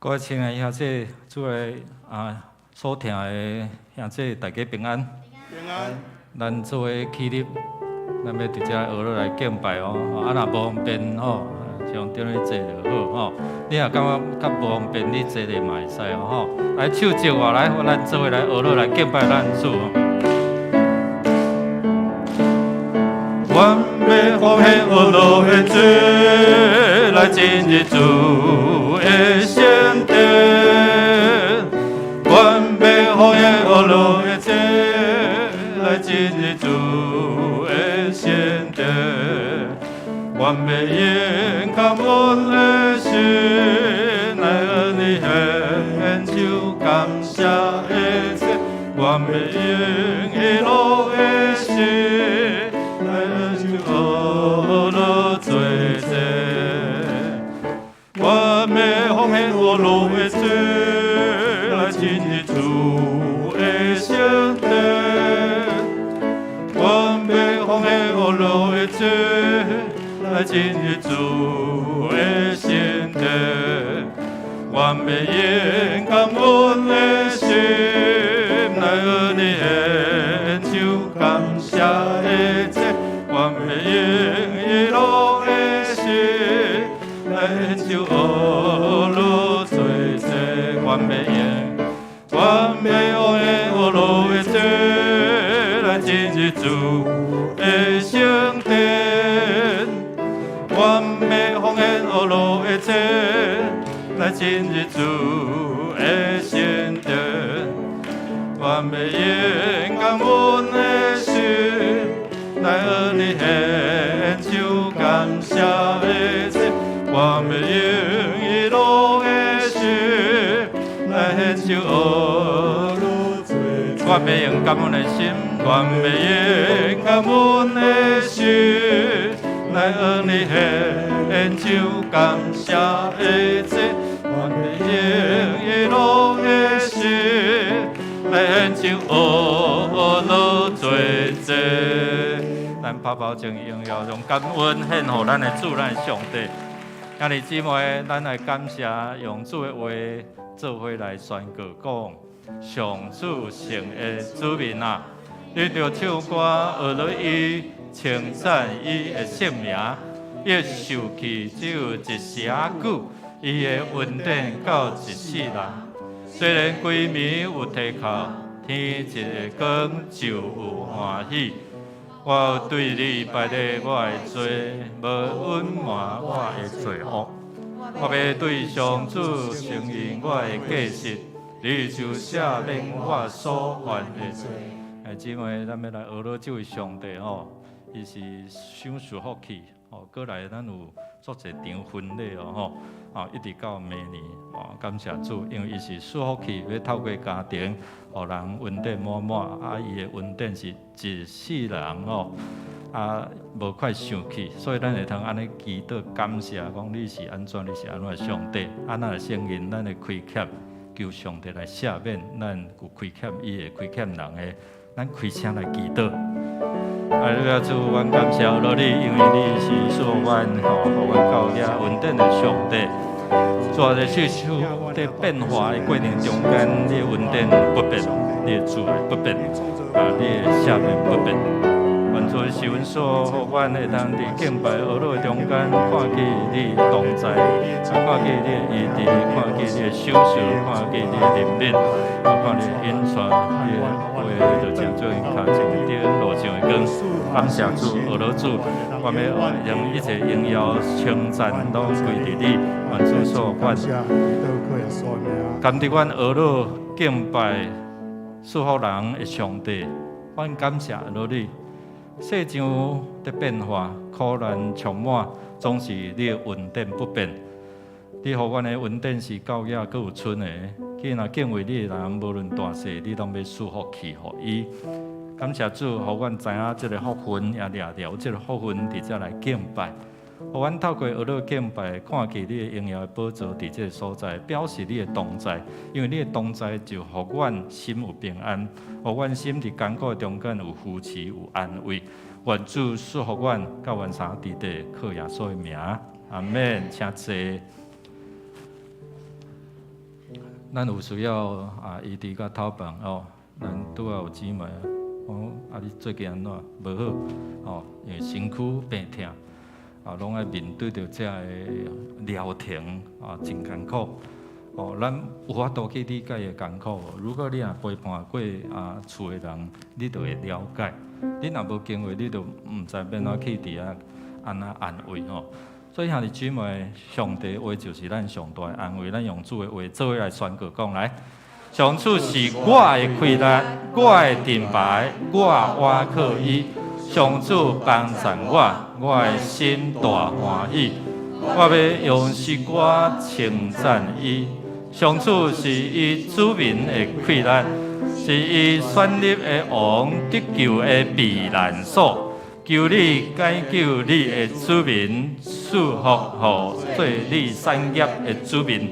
各位亲爱的兄弟，主的所听的兄弟，大家平安。平安。咱做伙起立，咱要直接学落来敬拜哦。啊，若无方便吼，上顶咧坐就好吼。你若感觉较无方便，你坐咧嘛会使哦吼。来手接我来，咱做伙来学落来敬拜咱主。我要奉献我落的罪，来进入主的圣殿。我要奉献我落的罪，来进入主的圣殿。我要用感恩的心来向你献上感谢的祭。我要用喜乐的心。我落罪者，我要奉献我落的罪，来进入主的圣殿。我要奉献我落的罪，来进入主的圣殿。我要用感恩的心来向你献上感谢的祭。我要用喜乐的心来献上我落罪者。我要奉献我落的罪，来进入主的圣殿。我要奉献我落的罪，来进入主的圣殿。我要用感恩的心。来向你献上感谢的祭，我要用喜乐的心来献上我落罪。我要用感恩的心，我要用感恩的心来向你献上感谢的祭，我要用喜乐的心来献上我落罪者。咱拍包将荣耀用感恩献给咱的主，咱的上帝。兄弟姊妹，咱来感谢，用主的话做伙来宣告，讲上主圣的子民啊，你着唱歌学落伊，称赞伊的圣名。伊受气只有一声久，伊的恩典到一世人。虽然规暝有地靠，天一个光就有欢喜。我对你摆的我的罪，无隐瞒我的罪恶。我要对上主承认我的过失，你就赦免我所犯的罪。姊妹，咱要来学了这位上帝吼，伊是享受福气吼，过来咱有做一场婚礼哦吼，一直到明年哦，感谢主，因为伊是赐福气，要透过家庭，互人恩典满满，伊的恩典是一世人哦。无快生气，所以咱会通安尼祈祷感谢，讲你是安怎，你是安怎的上帝。咱会承认咱的亏欠，求上帝来赦免咱有亏欠伊的、亏欠人的，咱开声来祈祷。你主，阮感谢罗你，因为你是赐阮互阮到遐恩典的上帝。在这世事在变化的过程中间，你的恩典不变，你的主不变，你的赦免不变。愿主是阮所，互阮会当伫敬拜学乐中间，看见你的同在，看见你的医治，看见你的手术，看见你的怜悯，看你的引传，你的话就真做脚前顶路上的光。感谢主，学乐主，我要用一切荣耀称赞拢归伫你，愿主所愿。感谢阮学乐敬拜祝福人的上帝，阮感谢罗你。世上的变化，苦难充满，总是你的恩典不变。你予阮的恩典是够野，阁有剩的。既然敬畏你的人，无论大小，你拢要赐福气予伊。感谢主，予阮知影这个福分，也掠着这个福分，伫遮来敬拜。予阮透过学乐敬拜，看见你的荣耀的宝座伫这个所在，表示你的同在。因为你的同在，就予阮心有平安，予阮心伫艰苦中间有扶持、有安慰。愿主赐福阮，到完成伫地，靠耶稣的名，阿免，请坐。咱有需要医治甲讨饭哦，咱拄啊有姊妹讲你最近安怎无好哦，因为身躯病痛。拢爱面对着这个疗程真艰苦哦。咱有法度去理解的艰苦。如果你若陪伴过厝的人，你就会了解。你若无经过，你就唔知要哪去伫安那安慰吼。所以兄弟姊妹，上帝的话就是咱上大的安慰。咱用主的话做伙来宣告讲来：上主是我的快乐，我的盾牌，我倚靠伊。上主帮助我的心大欢喜。我要用诗歌称赞伊。上主是伊子民的快乐，是伊选立的王得救的避难所。求你解救你的子民，赐福予做你产业的子民。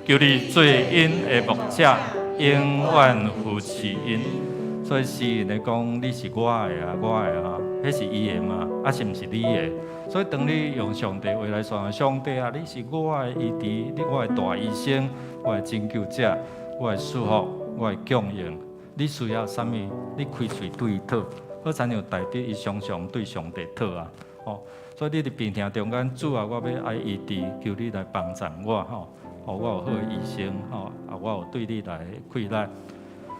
求你做因的牧者，永远扶持因。所以诗人讲，你是我的我的迄是伊的嘛？是毋是你的？所以当你用上帝话来说，上帝你是我的医治，你我的大医生，我的拯救者，我的祝福，我的供应。你需要啥物？你开喙对伊讨，好才能代表伊常常对上帝讨啊！所以你伫病痛中间，主啊，我要爱医治，求你来帮助我我有好的医生我有对你来快乐。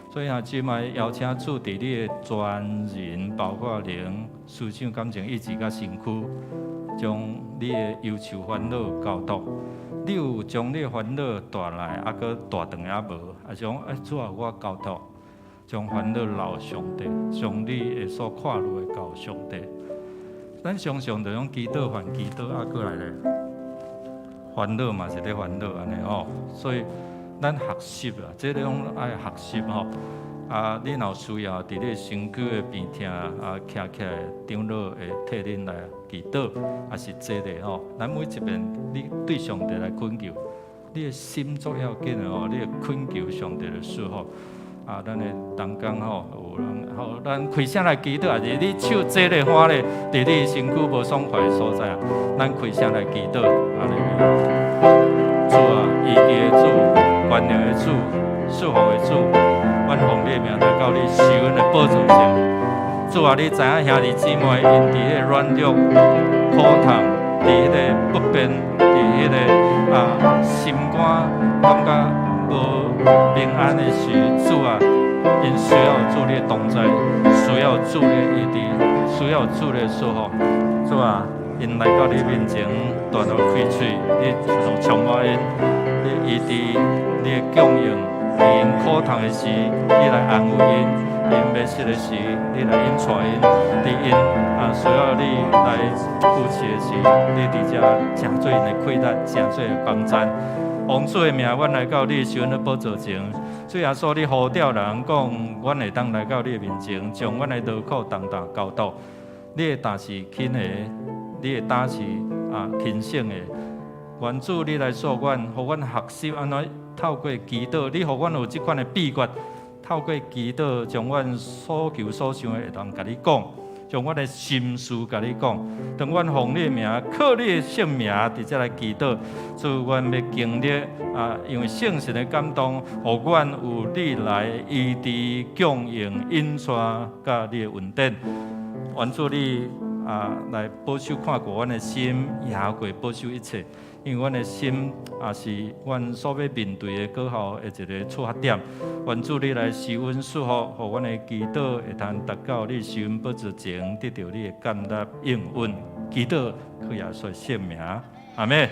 所以即摆邀请主伫你的全人，包括灵、思想、感情、意志甲身躯，将你的忧愁、烦恼交托。你有将你的烦恼带来，阁带转也无，将主啊，我交托，将烦恼留上帝，将你的所看落的交上帝。咱常常着用祈祷、还祈祷过来咧，烦恼嘛是咧烦恼安尼所以。咱学习啦，这种爱学习你若需要伫你身躯的病痛徛起来，长老会替恁来祈祷，也是这个咱每一遍你对上帝来恳求，你的心足要紧的你的恳求上帝的时候咱的同工有人咱开声来祈祷，也是你手这个花咧，伫你身躯无爽快的所在咱开声来祈祷，主啊，医治的主。关念的主，祝福的主，阮奉你的名来到你施恩的宝座上。主啊，你知影兄弟姊妹因伫迄个软弱、苦痛，伫迄个不便，伫迄个心肝感觉无平安的时，主啊，因需要主你的同在，需要主你的医治，需要了主的说吼，主啊，因来到你面前，断了开嘴，你充满因，你医治，你的供应，因苦痛的时，你来安慰因；因要死的时，你来引带因；伫因需要你来扶持的时，你伫遮成做因的气力，成做的帮衬。王主的名，阮来到你受恩的宝座前，主耶稣，你呼召人讲，阮会当来到你的面前，将阮的劳苦重担交托。你的担是轻的，你的担是轻省的。愿主你来说阮，互阮学习安怎透过祈祷，你互阮有即款的秘诀，透过祈祷，将阮所求所想的会当甲你讲。将我的心事甲你讲，当阮奉你的名，靠你的圣名，伫遮来祈祷，主阮要经历因为圣神的感动，互阮有你来医治、供应、引带，甲你的恩典。愿主你来保守看过阮的心，也过保守一切。因为阮的心是阮所要面对的高效的一个出发点。愿主你来施恩赐福，互阮的祈祷会通达到你施恩宝座前，得到你的感答应允。祈祷靠耶稣圣名，阿们。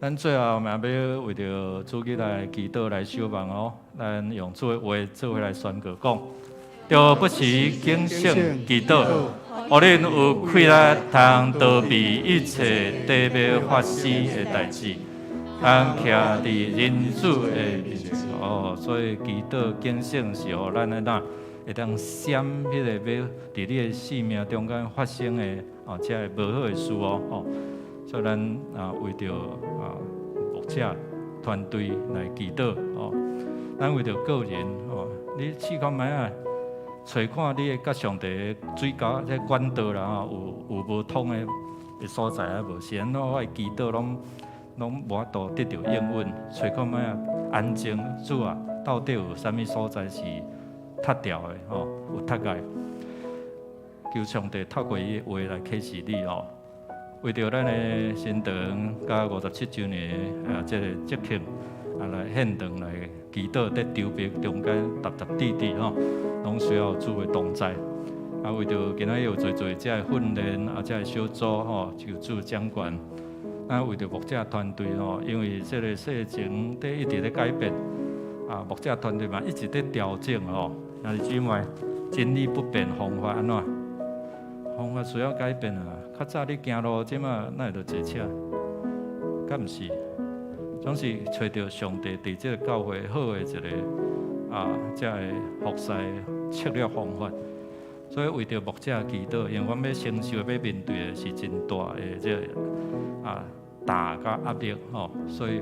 咱最后也要为着主基来祈祷来守望哦。咱用主的话做伙来宣告讲：着不时警醒祈祷。互恁有气力，通逃避一切地要发生的代志，通徛伫人主的面前。所以祈祷警醒是互咱的会当闪迄个要伫你的生命中间发生的这个无好的事哦。所以咱为着牧者团队来祈祷哦。咱为着个人你试看卖啊。找看你甲上帝的水沟、这管道啦，有无通的所在啊？无是安怎我祈祷拢无法度得到应允。找看卖啊，安静主啊，到底有啥物所在是塌掉的有塌解？求上帝透过伊话来启示你哦。为着咱的新堂甲57周年这个节庆来献堂来祈祷，在筹备中间踏地拢需要主的同在。为着今仔有做这个训练这个小组求主掌权。为着牧者团队因为这个事情在一直在改变，牧者团队嘛一直在调整但是姊妹，真理不变，方法安怎？方法需要改变啊！较早你行路，即马哪会着坐车？敢毋是？总是找到上帝伫这个教会好的一个这个服侍策略方法。所以为着牧者祈祷，因为阮要承受、要面对的是真大的这个大甲压力所以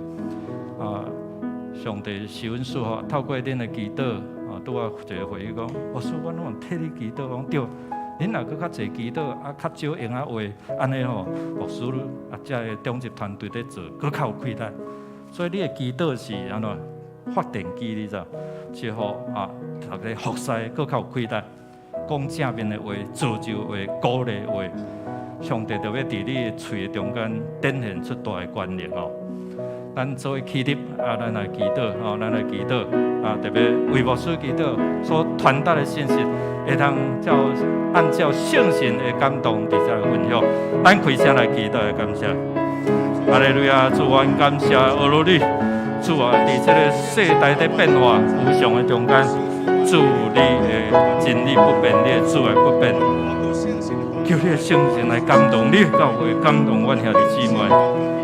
上帝是阮赐福，透过恁的祈祷拄啊一个会议讲，牧师，阮拢替你祈祷，讲对。恁若搁较侪祈祷较少用话，安尼牧师这个中级团队在做，搁较有气力。所以你的祈祷是安怎发电机，你知？是互大家服侍搁较有气力，讲正面的话、造就话、鼓励的话，上帝就要伫你的喙中间展现出大的权力咱作为起立咱来祈祷咱来祈祷特别为牧师祈祷所传达的信息，会通按照圣神的感动伫遮来分享。咱开声来祈祷，感谢。哈利路亚！主啊，感谢阿罗你，主啊，伫这个世代的变化无常的中间，主你的真理不变，你的主爱不变。求你的圣神来感动你，教会感动阮兄弟姊妹。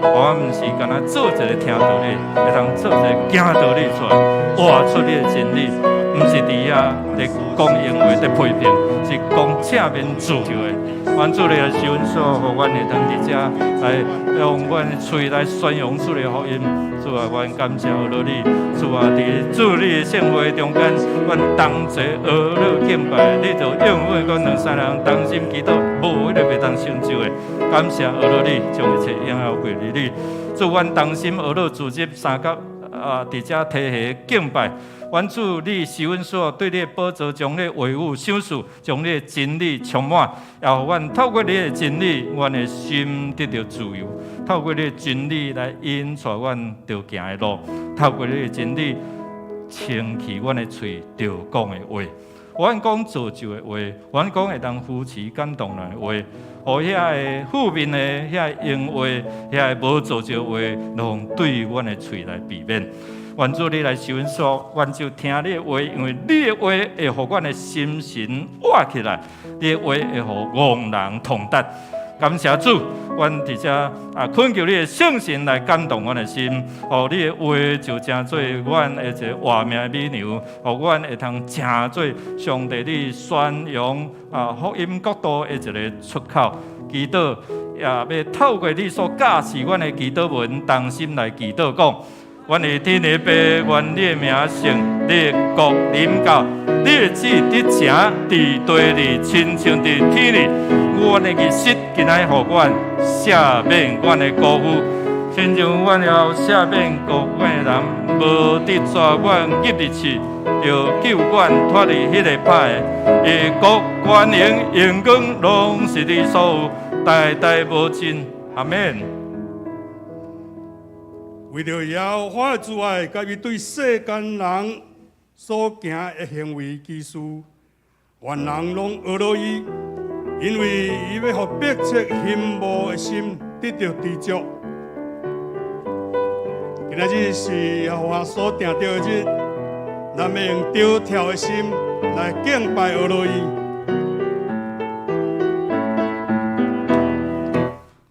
我毋是干那做一个听道理，会通做一个行道理出来，活出你的真理。毋是伫遐在讲因话、在批评，是讲正面自由的。愿主你的受恩所，互阮会通伫遮来用阮的喙来宣扬主的福音。主啊，阮感谢阿罗你，主啊，伫主你的圣会中间，阮同齐阿罗敬拜，你就应允阮两三人同心祈祷，无一个袂当成就的。感谢阿罗你，将一切荣耀归于你。祝阮同心阿罗组织三角伫遮提下敬拜。愿主你是阮所对你的宝座，将你的话语赏赐，将你的真理充满，也互阮透过你的真理，阮的心得到自由；透过你的真理来引带阮着行的路；透过你的真理清去阮的嘴着讲的话。阮讲造就的话，阮讲会当扶持感动人的话，互遐个负面的遐个淫话、遐个无造就的话，拢对阮的喙来避免。愿主你来受恩所，愿就听你的话，因为你的话会互阮的心神活起来，你的话会互憨人通达。感谢主，阮伫遮恳求你的圣神来感动阮的心，互你的话就成做阮的一个活命美牛，互阮会通成做上帝你宣扬福音国度的一个出口。祈祷也要透过你所教示阮的祈祷文，同心来祈祷讲。阮的天父爸，愿你的名圣，你的国临到，你的旨伫城伫地里，亲像伫天里。阮的日息，今仔互阮赦免阮的辜负，亲像阮要赦免辜负的人，无得抓阮入入去，就救阮脱离迄个歹的。伊国权能荣光，拢是你所有，代代无尽。阿免。为着耶和华的慈爱，甲伊对世间人所行的行为记事，愿人拢学落伊，因为伊要互迫切羡慕的心得到知足。今仔日是耶和华所定定的日，咱要用得跳的心来敬拜学落伊。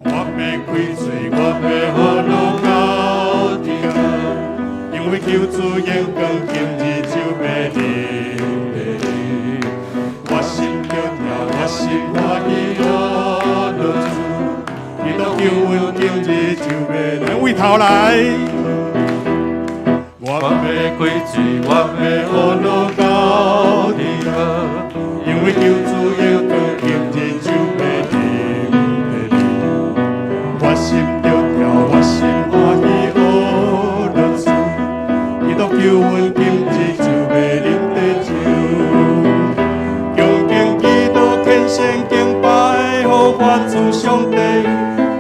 我要开嘴，我要学落因为求主眼光，今日就要临。我心跳跳，我心欢喜我落主，伊都求阮今日就要临。为头来，我要开嘴，我要学落到底个，因为求主眼光，今日就要临。我心跳跳，我心欢喜我落主。求阮今日就要啉茶酒，恭敬祈祷虔诚敬拜，互我主上帝。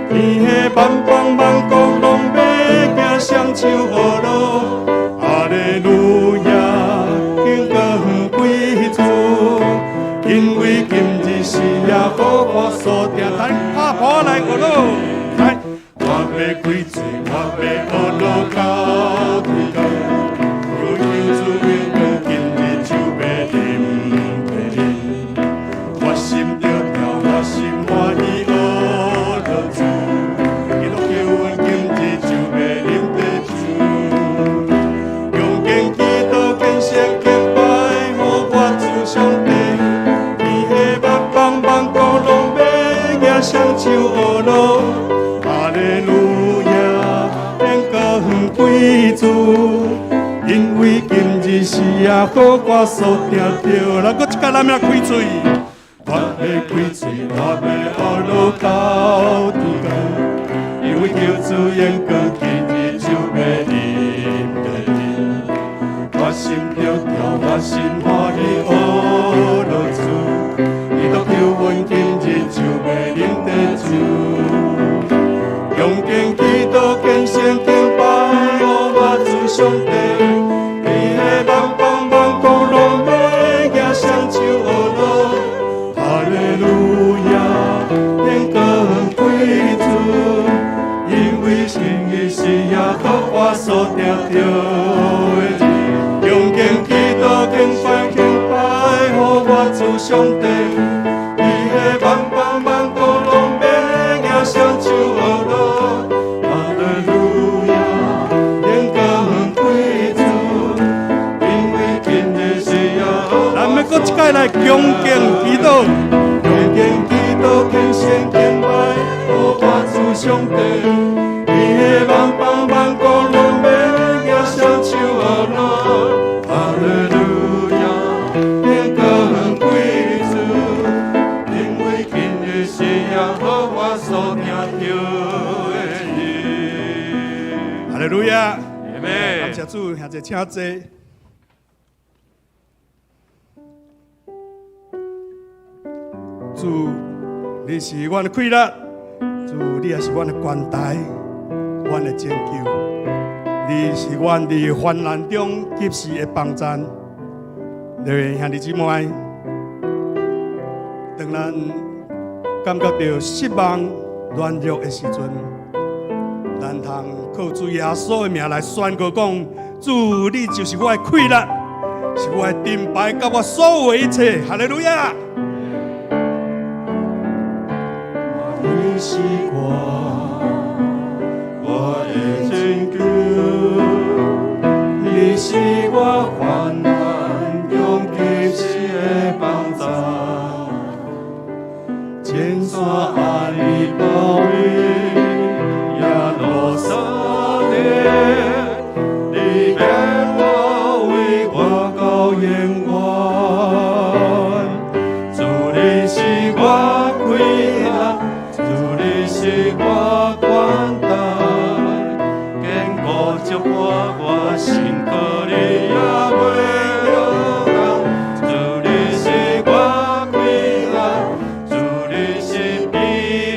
天下万邦万国拢要行双手合落，哈利路亚，敬光归主。因为今日是耶和华所定，来拍破来学落，来，我要开嘴，我要学落到底个。双手合落，哈利路亚，愿光归主。因为今日是耶和华所定着，来，搁一摆咱要开嘴。我要开嘴，我要学落到底个，因为求主眼光，今日就要临。我心跳跳，我心欢喜学落主，伊都叫阮今日就要啉。用敬祈祷，虔诚敬拜，互我主上帝。天下万邦万国拢要行双手合落，哈利路亚，愿光归主。因为今日是耶和华所定着的日，用敬祈祷，敬拜敬拜，互我主上帝。天下万邦万国拢双手合落，哈利路亚，愿光归主。因为今日是耶和华，咱要搁一摆来恭敬祈祷，恭敬祈祷，虔诚敬拜，互我主上帝。天下万邦万国拢要双手合落，哈利路亚，愿光归主。因为今日是耶和华所定着的日。哈利路亚，感谢主，现在请坐。主，你是阮的快乐，主，你也是阮的关台，阮的拯救。你是阮伫患难中及时的帮衬。对，兄弟姊妹，当咱感觉到失望、软弱的时阵，咱通靠主耶稣的名来宣告讲：主，你就是我的快乐，是我的盾牌，甲我所有的一切。哈利路亚！你是我的拯救，你是我患难中及时的帮助。千山万里包围，耶路撒冷，你必保卫我到永远。主，你是我快乐，主，你是我关怀，坚固祝福我心靠你也袂摇动。主，你是我快乐，主，你是平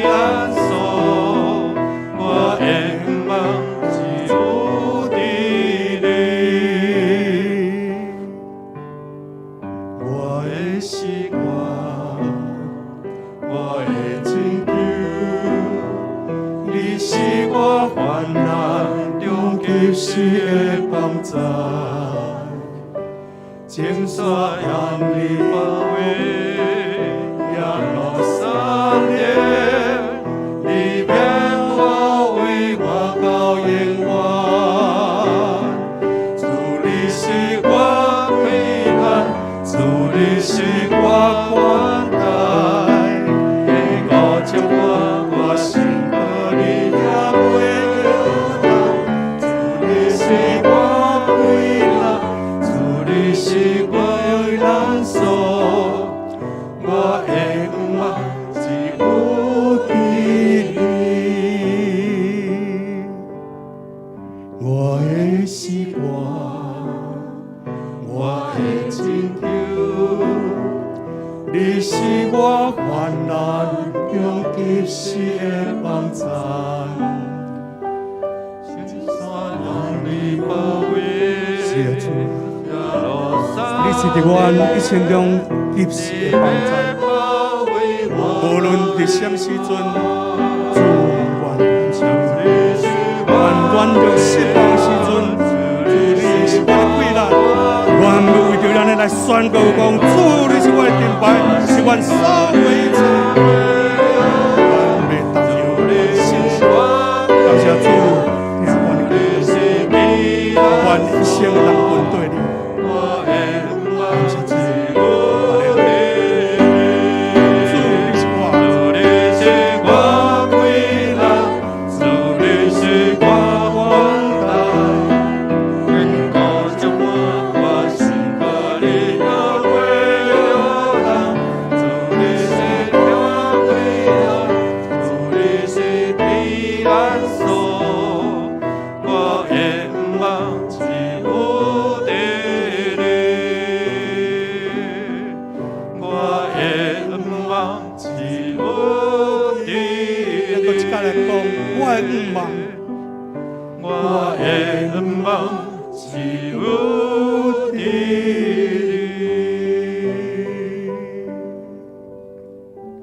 安锁，我的梦只有伫你。我的习惯，我的拯救，你是我患难中及时的帮助。千山万里包围，耶路撒冷，你必保卫我到永远。主，你是我快乐，主，你是我关怀，坚固祝福我心靠你也袂摇动。主，你是我快乐，主，你是我难受，我的梦只有伫你。我的习惯，我的拯救，你是我患难中及时的帮助。千山万里包围，是的，主，你是伫我一生中及时的帮助。无论伫什么时阵，主软弱失望的时阵，主，你是我的快乐。我们为着咱来宣告讲，主，你是我的盾牌，是阮所有的一切。我袂动摇的心，感谢主，听阮的祈祷，阮一生人本对你。感谢主，哈利路亚。主，你是我，主，你是我快乐，主，你是我关怀，坚固祝福我心靠你也袂摇动。主，你是我快乐，主，你是平安锁，我的梦只有伫你，我的梦只有伫你。再一次来讲，我的梦，我的梦只有伫你。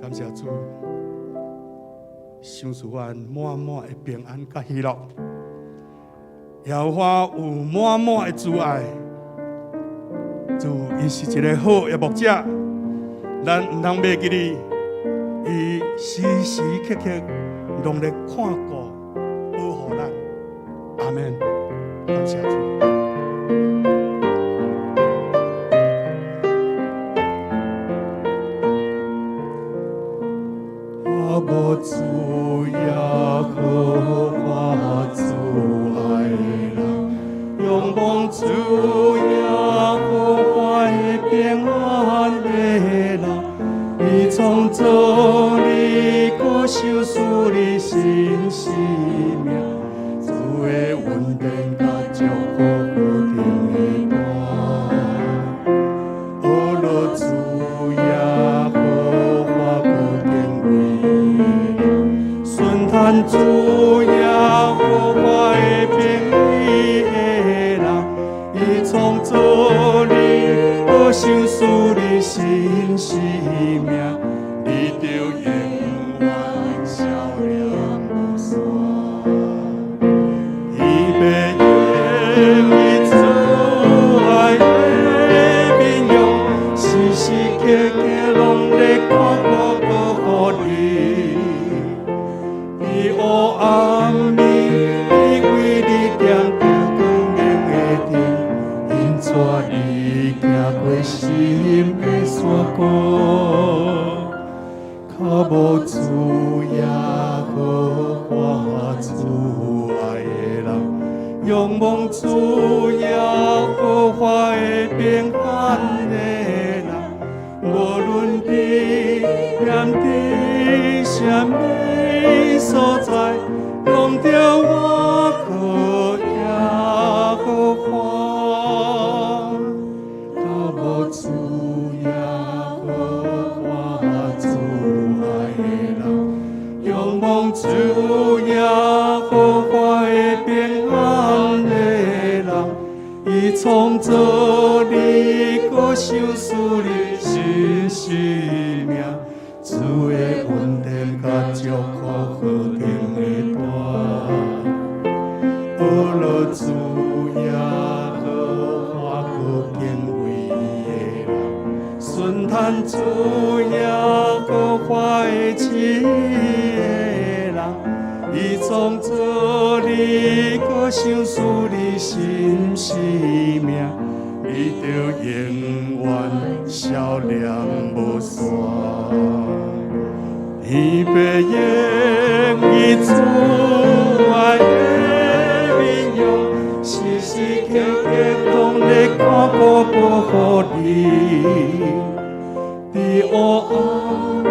感谢主，赏赐阮满满的平安甲喜乐，也有我有满满的慈爱。主，伊是一个好的牧者，咱毋通忘记你，伊时时刻刻拢在看顾、保护咱。阿门。感谢主。我无主耶和华主爱的人，仰望主耶和华的平安的人，伊创造你，过受属你心生命，主的恩典甲祝福不停的大，哦，若主耶和华不停为人，顺叹主耶和华的平安的人，伊创造你。个想思你心是命，你就永远笑脸无散。伊要用伊做爱的面容，时时刻刻拢在看顾保护你。伊黑暗暝，伊为你点着光明的灯，因带你行过心的山谷，较无主也好看主爱的人，仰望主也好看的平安的人，无论你念伫什么所在，拢着我可也好看，较无主也好看主爱的人，仰望主也好看的平安的人，伊创造你，搁想思你心是命。主的恩典甲祝福好定的大，学了主也好，我搁敬畏的人，顺叹主也好，我的亲的人，伊创造你，搁想思你心是命，你就永远笑脸无散。伊要用伊主爱的面容，时时刻刻拢在看顾保护你。伫黑暗暝，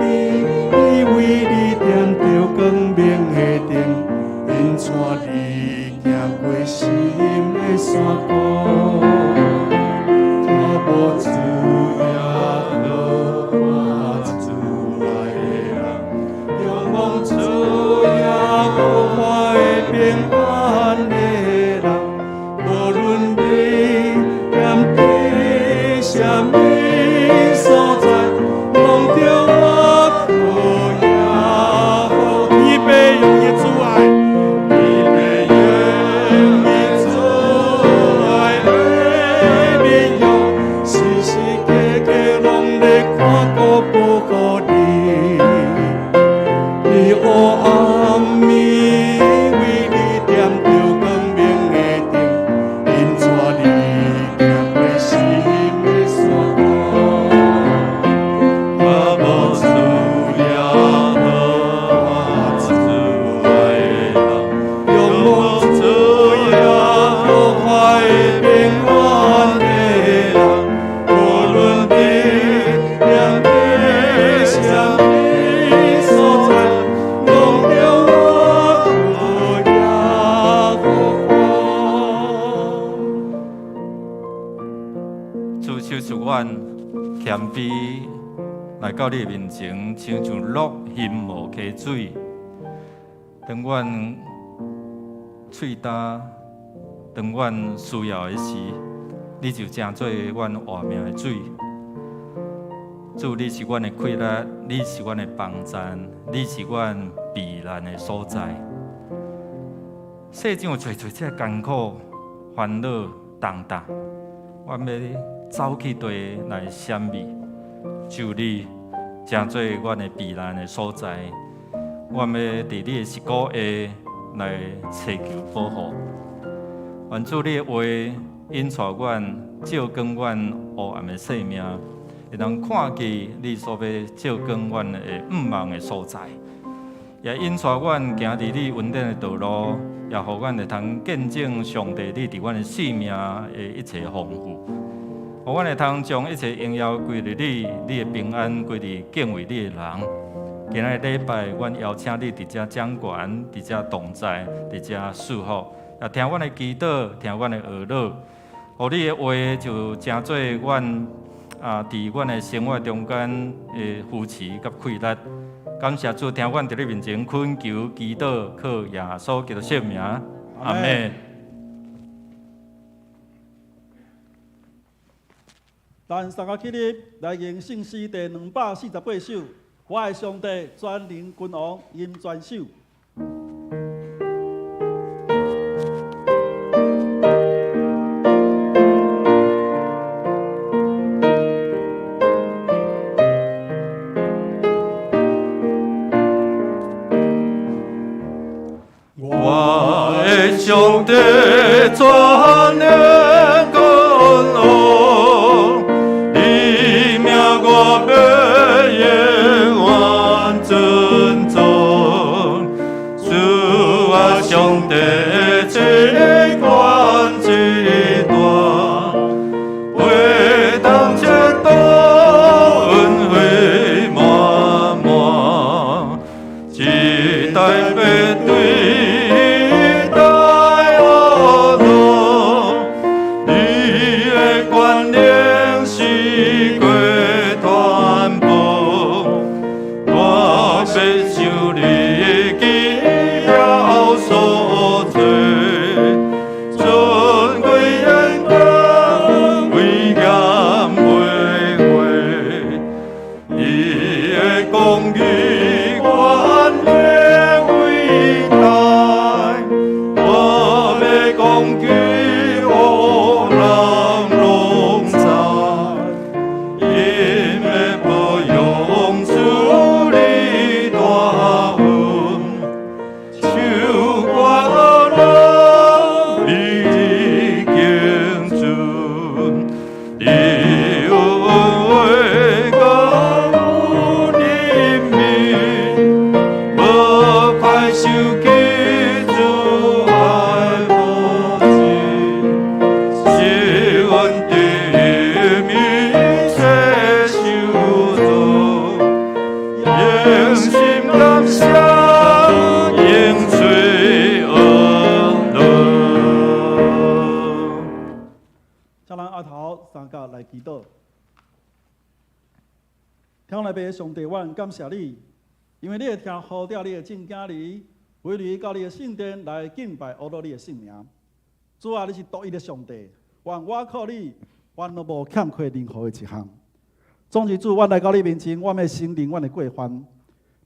伊为你点着光明的灯，因带你行过心的山谷，较无主也好看主爱的人。望主也好看的平安的人，无论你念伫什么所在，拢着我可也好。伊要用伊主爱，伊要用伊主爱的面容，时时刻刻拢在看顾保护你。你黑暗暝，为你点着光明的灯，因带你行过心的山谷，较无主也好，主爱的人，仰望主也好，看的平安的人，无论你念伫什么所在。是阮谦卑来到你面前，亲像落心无溪水。当阮喙焦，当阮需要的时，你就成做阮活命的水。主，你是阮的气力，你是阮的帮站，你是阮避难的所在。世上有侪这艰苦、烦恼、重担，阮要走去地来闪避，就你成做阮的避难的所在。阮要伫你的膝骨下来祈求保护。愿主你的话引带阮，照光阮黑暗的生命，会当看见你所要照光阮的毋望的所在，也引带阮行伫你恩典的道路，也互阮会通见证上帝你伫阮的生命的一切丰富。互阮会通将一切荣耀归于你，你的平安归于敬畏你的人。今日礼拜，阮邀请你伫遮掌权，伫遮同在，伫遮祝福，也听阮的祈祷，听阮的学祷。互你的话就成做阮伫阮的生活中间的扶持甲气力。感谢主，听阮伫你面前恳求祈祷，靠耶稣基督圣名，阿门。但3个起日来迎圣诗第248首，我爱上帝专灵君王音专首。我的上帝全能君王，你名我要永远尊重。主啊，上帝这管这大，为当这大恩惠满满，期待被对。来祈祷，天来爸上帝，我感谢你，因为你会听呼召你的正经儿，为你到你的圣殿来敬拜阿罗你的圣名。主啊，你是独一的上帝，我靠你，我都无欠缺任何的一项。总之，主，我来到你面前，我的心灵，我的过犯，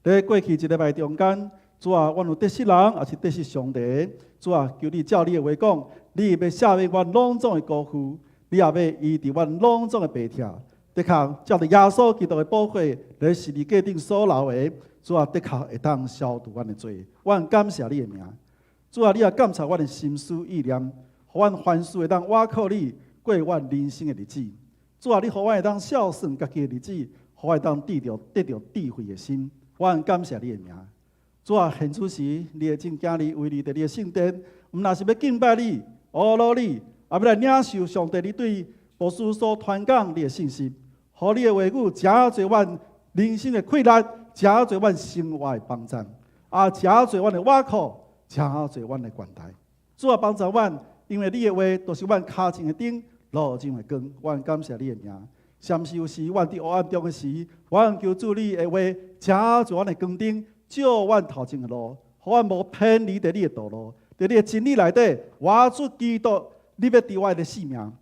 在过去一礼拜中间，主啊，我有得失人，也是得失上帝。主啊，求你照你的话讲，你要赦免我拢总的辜负。你也要医治阮拢总的病痛，的确，照着耶稣基督的宝血，在十字架顶所流的，主啊，的确会当消除阮的罪。阮感谢你的名，主啊，你也监察阮的心思意念，互阮凡事会当倚靠你过阮人生的日子。主啊，你互阮会当孝顺家己的日子，互阮会当得到智慧的心。阮感谢你的名，主啊，现此时你的正经儿为你伫你的圣殿，毋若是要敬拜你、阿罗你。也要来领受上帝你对牧师所传讲你的信息，互你的话语加做阮人生的快乐，加做阮生活的帮助，加做阮的倚靠，加做阮的关怀。主啊，帮助阮，因为你的话都是阮脚前的灯，路前的光。阮感谢你的名。闪时有时，阮伫黑暗中的时，阮求主你的话加做阮的光灯，照阮头前的路，互阮无偏离伫你的道路，伫你的真理内底，活出基督。你要伫我的性命，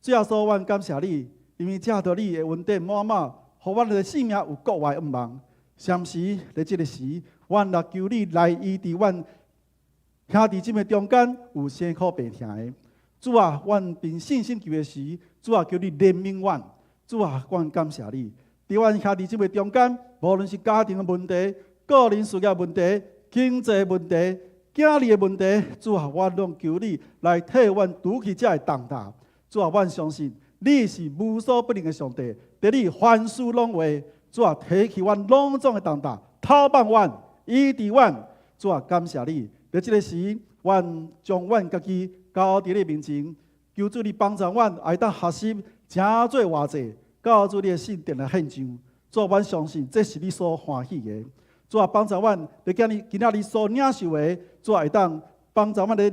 最后说，阮感谢你，因为借着你的恩典满满，互阮的性命有国外恩望。闪时在这个时，阮也求你来医治阮兄弟姊妹中间有辛苦病痛的。主啊，阮凭信心求的时，主啊，求你怜悯阮。主啊，阮感谢你，伫阮兄弟姊妹中间，无论是家庭的问题、个人事业问题、经济问题。囝儿的问题，主啊，我拢求你来替阮拄起这个重担。主啊，阮相信你是无所不能的上帝，伫你凡事拢为。主啊，提起阮拢总的重担，讨帮阮，医治阮。主啊，感谢你。在这个时，阮将阮家己交伫你面前，求主你帮助阮，会当学习诚做偌济，交主你的圣殿来献上。主啊，阮相信这是你所欢喜的。主啊，帮助阮，在今仔日所领受的，主啊，会当帮助阮在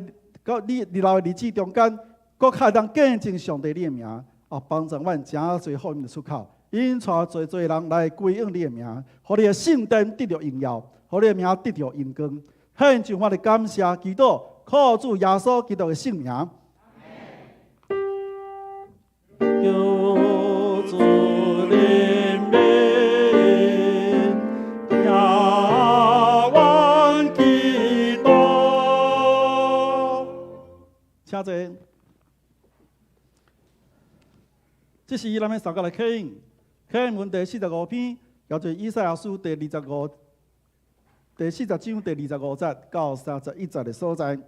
你日后的日子中间，搁较会当见证上帝你的名，帮助阮诚侪福音的出口，引带侪人来归应你的名，互你的圣殿得到荣耀，互你的名得到荣光。献上我的感谢祈祷，靠主耶稣基督的圣名。求请坐。这是咱们三角的刻印，刻印文第45篇，叫做以赛亚书第40章第25节到31节的所在。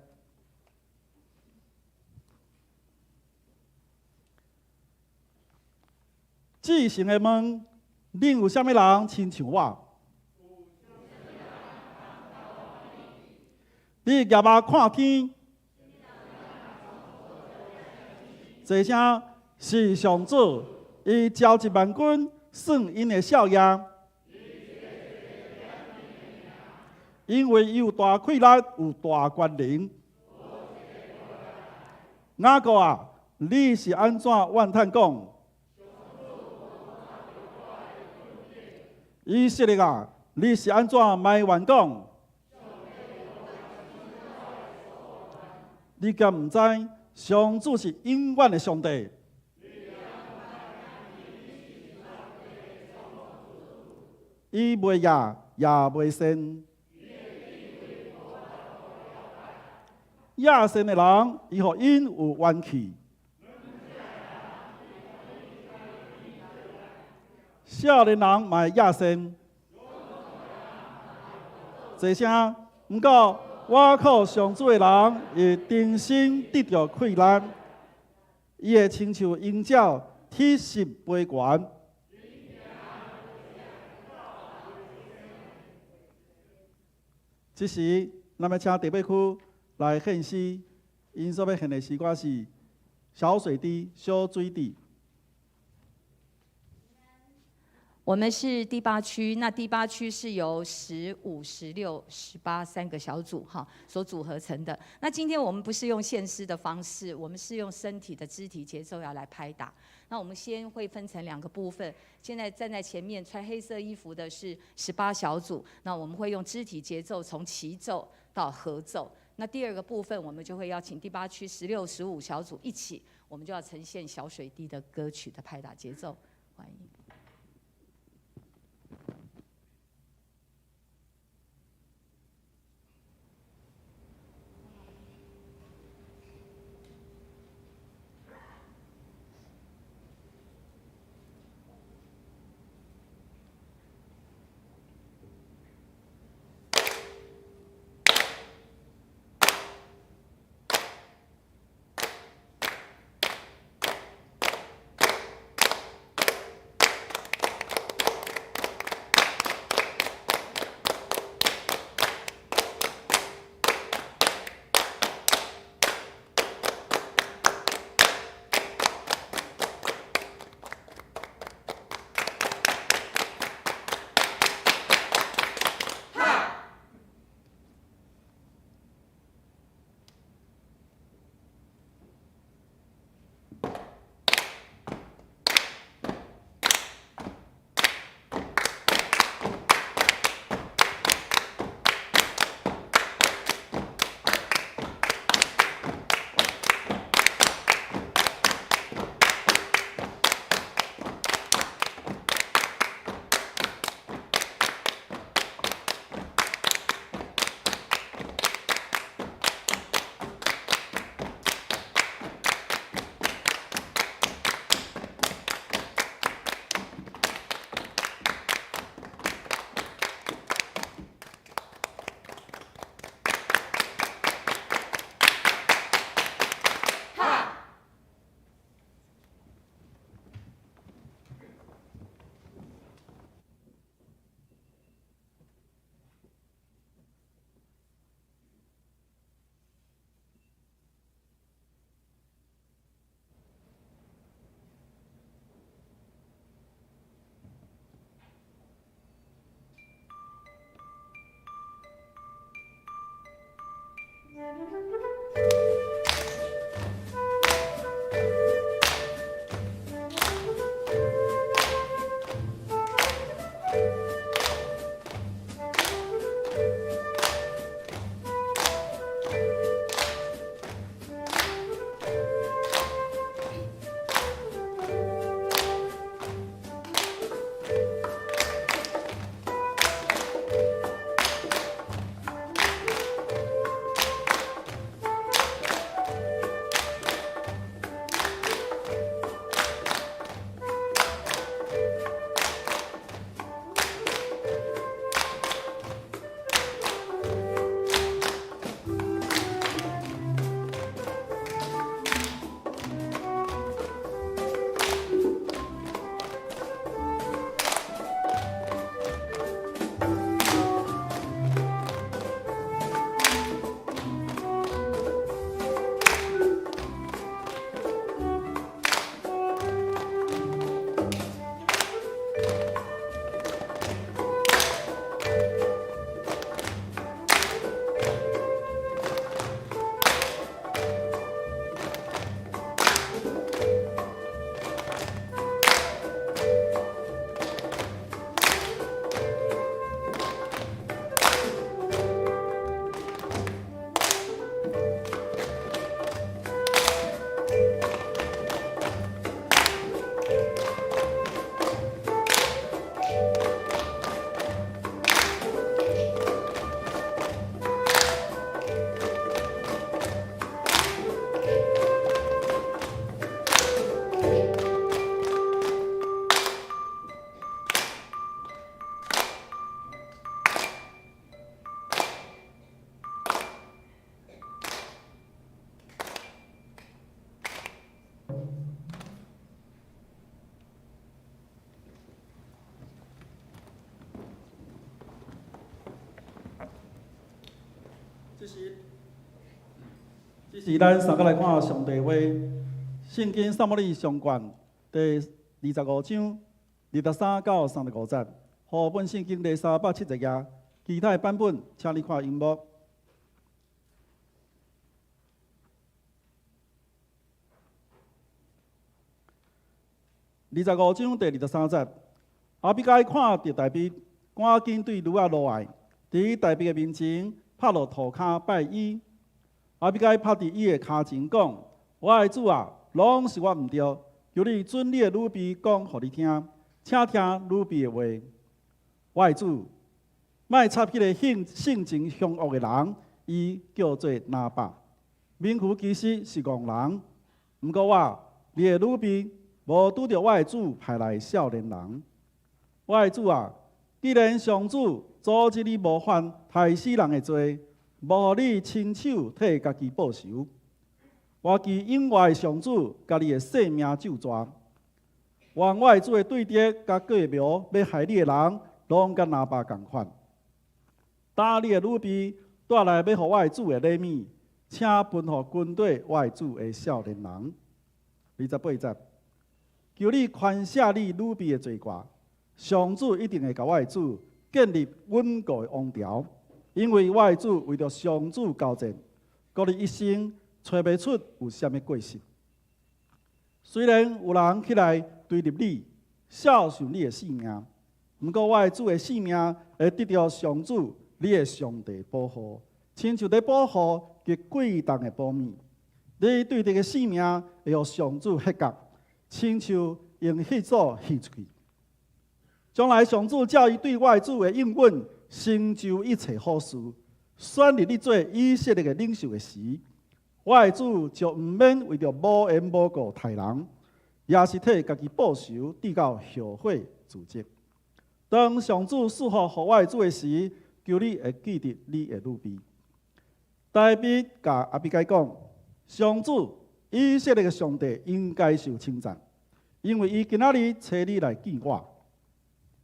至诚的问，恁有啥物人亲像我？你业目看天，这声是上主，伊召集万军，算因的少爷。因为伊有大气力，有大权能。雅各啊，你是安怎怨叹讲？以色列啊，你是安怎埋怨讲？你敢毋知上主是永远的上帝？伊袂夜也袂先。野生的人，伊互因有怨气；少年人嘛野生。这声，毋过我靠上主的人，会重新得到气力，伊会亲像鹰鸟，体势飞悬。这时，咱要请地北区来献诗，因所要献的诗歌是小水滴、小水滴。我们是第8区，那第8区是由15、16、18 3个小组所组合成的。那今天我们不是用献诗的方式，我们是用身体的肢体节奏要来拍打。那我们先会分成2个部分。现在站在前面穿黑色衣服的是18小组，那我们会用肢体节奏从齐奏到合奏。那第2个部分，我们就会邀请第8区16、15小组一起，我们就要呈现小水滴的歌曲的拍打节奏。欢迎。这是咱三个来看上帝话，圣经撒母耳上卷第25章23到35节，和本圣经第370页，其他的版本请你看荧幕。25章第23节，阿比该看到大卫赶紧对女仔落来，伫大卫的面前拍落涂骹拜伊。阿比该拍伫伊的骹前讲：“我的主啊，拢是我毋对，求你准你的女婢讲互你听，请听女婢的话。我的主，莫插迄个性情凶恶的人，伊叫做拿巴，名副其实是戆人。毋过你的女婢无拄着我的主派来少年人。我的主啊，既然上主阻止你无犯害死人的罪，无予你亲手替家己报仇，我记永外的上主甲你的性命救抓，愿我的主的对敌甲过苗要害你的人，拢甲拿巴共款。打你的女婢带来要互我的主的礼物，请分互军队我的主的少年人。28节，求你宽赦你女婢的罪过，上主一定会甲我的主建立稳固的王朝。因为我的主为着上主交战，国你一生找袂出有啥物过失。虽然有人起来对立你，孝顺你的性命，毋过我的主的性命会得到上主你的上帝保护，亲像在保护佮贵重的宝物。你对这个性命会互上主迄角，亲像用迄组献出去。将来上主照伊对我的主的应允，成就一切好事，选立你做以色列的领袖的时，我的主就毋免为着无缘无故害人，也是替家己报仇，直到后悔自责。当上主赐福予我的主的时，求你会记得你的女婢。大卫甲阿比该讲：上主以色列的上帝应该受称赞，因为伊今仔日找你来见我。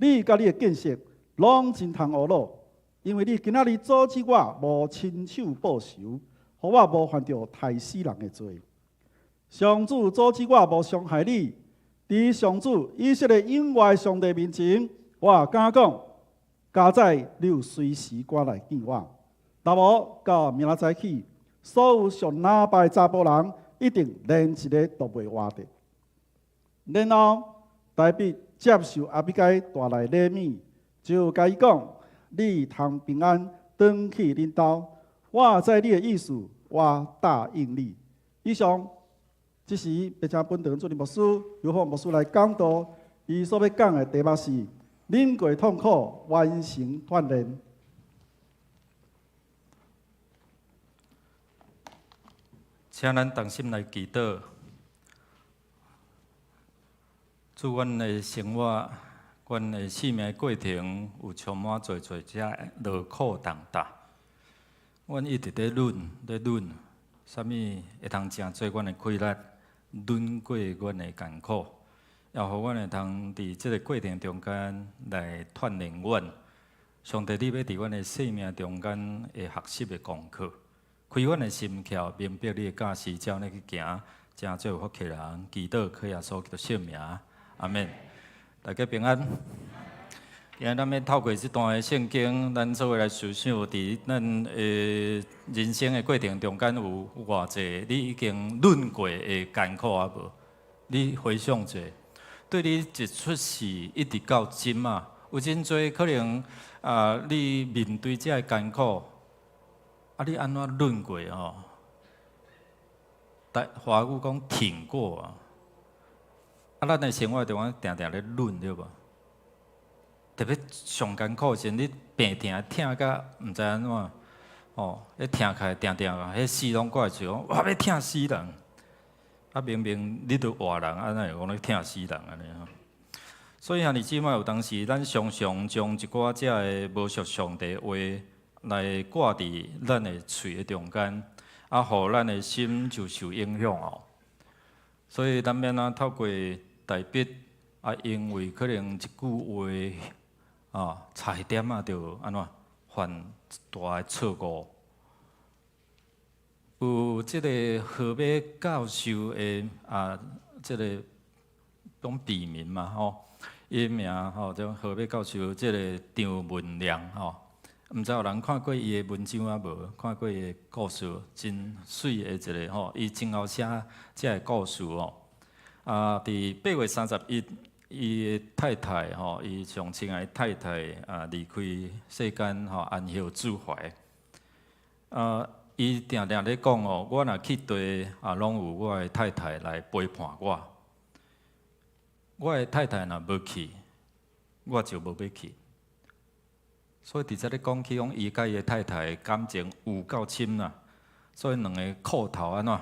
你甲你的见识拢真通学咯，因为你今仔日阻止我无亲手报仇，予我无犯着害死人的罪。上主阻止我无伤害你，伫上主以色列永外上帝面前，我敢讲，加在你有随时赶来见我。若无到明仔载起，所有上拿巴的查甫人一定连一个都袂活着。然后大卫接受阿比该带来礼物，就甲伊讲：“你通平安返去恁兜。我知你的意思，我答应你。”以上，这时要请本堂主任牧师由牧师来讲道，伊所要讲的题目是：忍过痛苦，完成锻炼。请咱同心来祈祷。祝阮的生活、阮的生命过程有充满做遮劳苦重担。阮一直在忍，啥物会通正做阮的快乐，忍过阮的艰苦，也互阮会通伫即个过程中间来锻炼阮。上帝，你要伫阮的生命中间会学习的功课，开阮的心窍，明白你的教示，照你去行，正做有福气人。祈祷靠耶稣基督圣名。阿免，大家平安。今日咱要透过这段的圣经，咱做伙来思想，伫咱人生的过程中间有偌济你已经忍过的艰苦啊无？你回想者，对你一出世一直到今啊，有真多可能你面对这艰苦，你安怎忍过吼？华语讲挺过啊。咱的生活中定定咧忍，对无？特别上艰苦时，你病痛痛甲毋知安怎，迄痛起来定定啊，迄死拢过来就讲，我要痛死人。明明你都活人，安怎会讲你痛死人安尼吼？所以兄弟姊妹有当时，咱常常将一寡遮个无属上帝话来挂伫咱的喙的中间，互咱的心就受影响哦。所以咱免透过大笔因为可能一句话差一点就安怎犯大的错误，有即个河马教授的即个讲笔名嘛吼，伊名吼叫河马教授，即个张文良吼。毋知有人看过伊的文章啊无？看过伊的故事，真水的一个吼。伊前后写这个故事吼。伫8月31，伊的太太吼，伊上亲爱的太太离开世间吼，安息主怀。伊定定咧讲哦，我若去地拢有我的太太来陪伴我。我的太太若无去，我就无要去。所以伫遮咧讲起讲，伊甲伊的太太感情有够深啦。所以两个裤头安怎，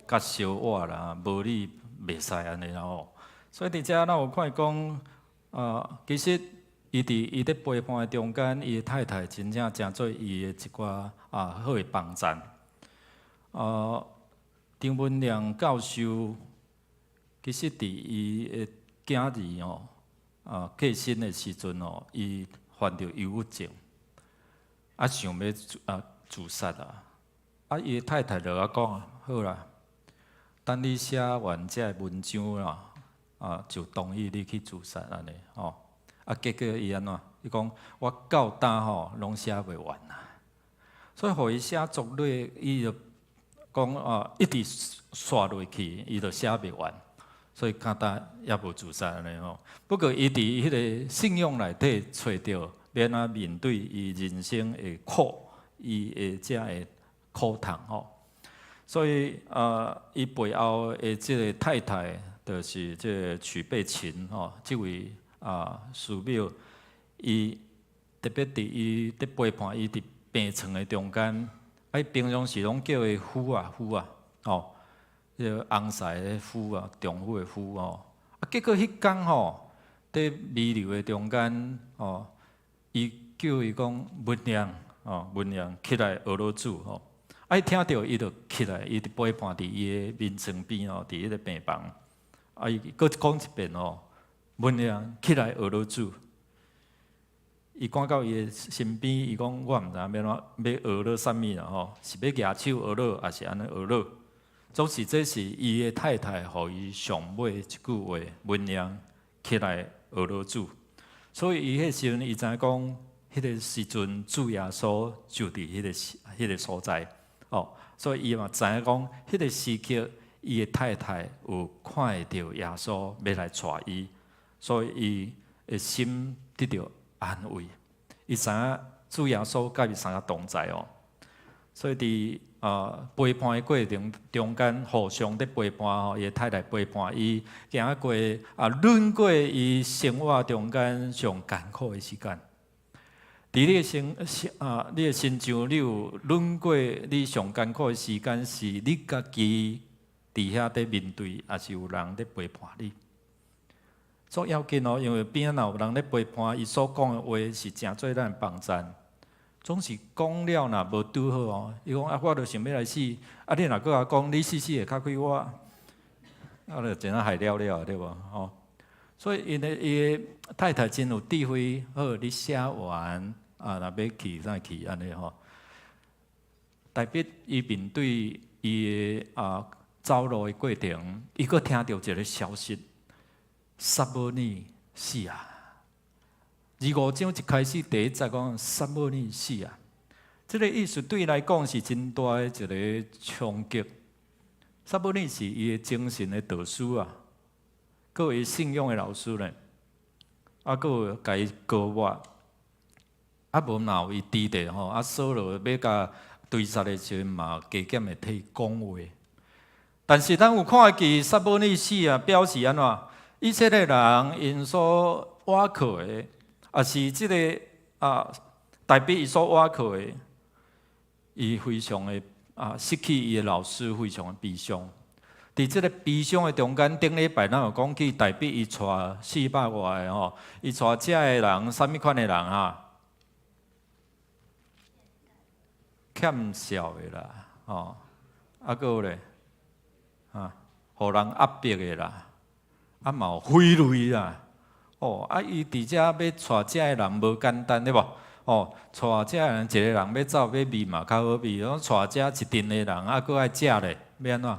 甲烧活啦，无你袂使安尼啦吼。所以伫遮咱有看讲，其实伊咧陪伴的中间，伊的太太真正做伊的一寡好的帮衬。张文良教授其实伫伊的囝儿哦，过身的时阵哦，伊患着忧郁症，想要自杀啊！伊的太太就讲好啦，等你写完这文章啦，就同意你去自杀安尼吼。结果伊安怎？伊讲我到今吼拢写袂完啦，所以互伊写作业，伊就讲一直刷落去，伊就写袂完。所以敢当也无自杀安尼吼。不过伊伫迄个信仰内底找到免面对伊人生的苦，伊的遮的苦痛吼。所以伊背后的即个太太，就是即个许贝琴吼，即位寺庙，伊特别伫伊伫陪伴伊伫病床的中间，平常时拢叫伊夫啊吼。迄个红婿的夫丈夫的夫结果迄天吼，伫弥留的中间伊叫伊讲文良起来学老主伊听到伊就起来，伊就陪伴伫伊的面床边伫迄个病房，伊搁讲一遍文良起来学老主。伊赶到伊的身边，伊讲我毋知要学老啥物啦是要举手学老，还是安尼学老？总是这是伊的太太，互伊上尾一句话：文良起来学老主。所以伊迄时阵，伊知影讲，迄个时阵主耶稣就伫迄个所在所以伊嘛知影讲，迄个时刻，伊的太太有看会到耶稣要来带伊，所以伊的心得到安慰。伊知影主耶稣甲伊三个同在所以伫陪伴的过程中间，互相伫陪伴伊的太太陪伴伊，行过轮过伊生活中间上艰苦的时间。伫你的心上，你有轮过你上艰苦的时间，是你家己伫遐伫面对，还是有人伫陪伴你？所以要紧因为边仔若有人咧陪伴，伊所讲的话是诚做咱帮衬。总是讲了若无拄好伊讲我就想要来死，你若搁讲你死会较快我，就真害了对无所以伊的太太真有智慧，好，你写完若要去再去安尼代表伊面对伊的走路的过程，伊搁听到一个消息，撒母耳死啊！25章一开始第一节讲撒母耳死啊，这个意思对伊来讲是真大的一个冲击。撒母耳是伊的精神的导师佫有伊信仰的老师呢，佫有甲伊教我，无若有伊伫地扫罗要甲追杀的时阵嘛，加减会替伊讲话。但是咱有看见撒母耳死表示安怎？以色列人因所倚靠的。是即个代表伊所倚靠的，伊非常的失去伊的老师，非常的悲伤。伫即个悲伤的中间，顶礼拜咱有讲起，代表伊带400外的伊带遮的人，啥物款的人欠笑的啦，佫有咧，互人压迫的啦，嘛有傀儡啦。伊伫遮要带遮的人无简单，对无？哦，带遮人一个人要走要灭嘛，较好灭。带遮一阵的人，佫爱食咧，要安怎？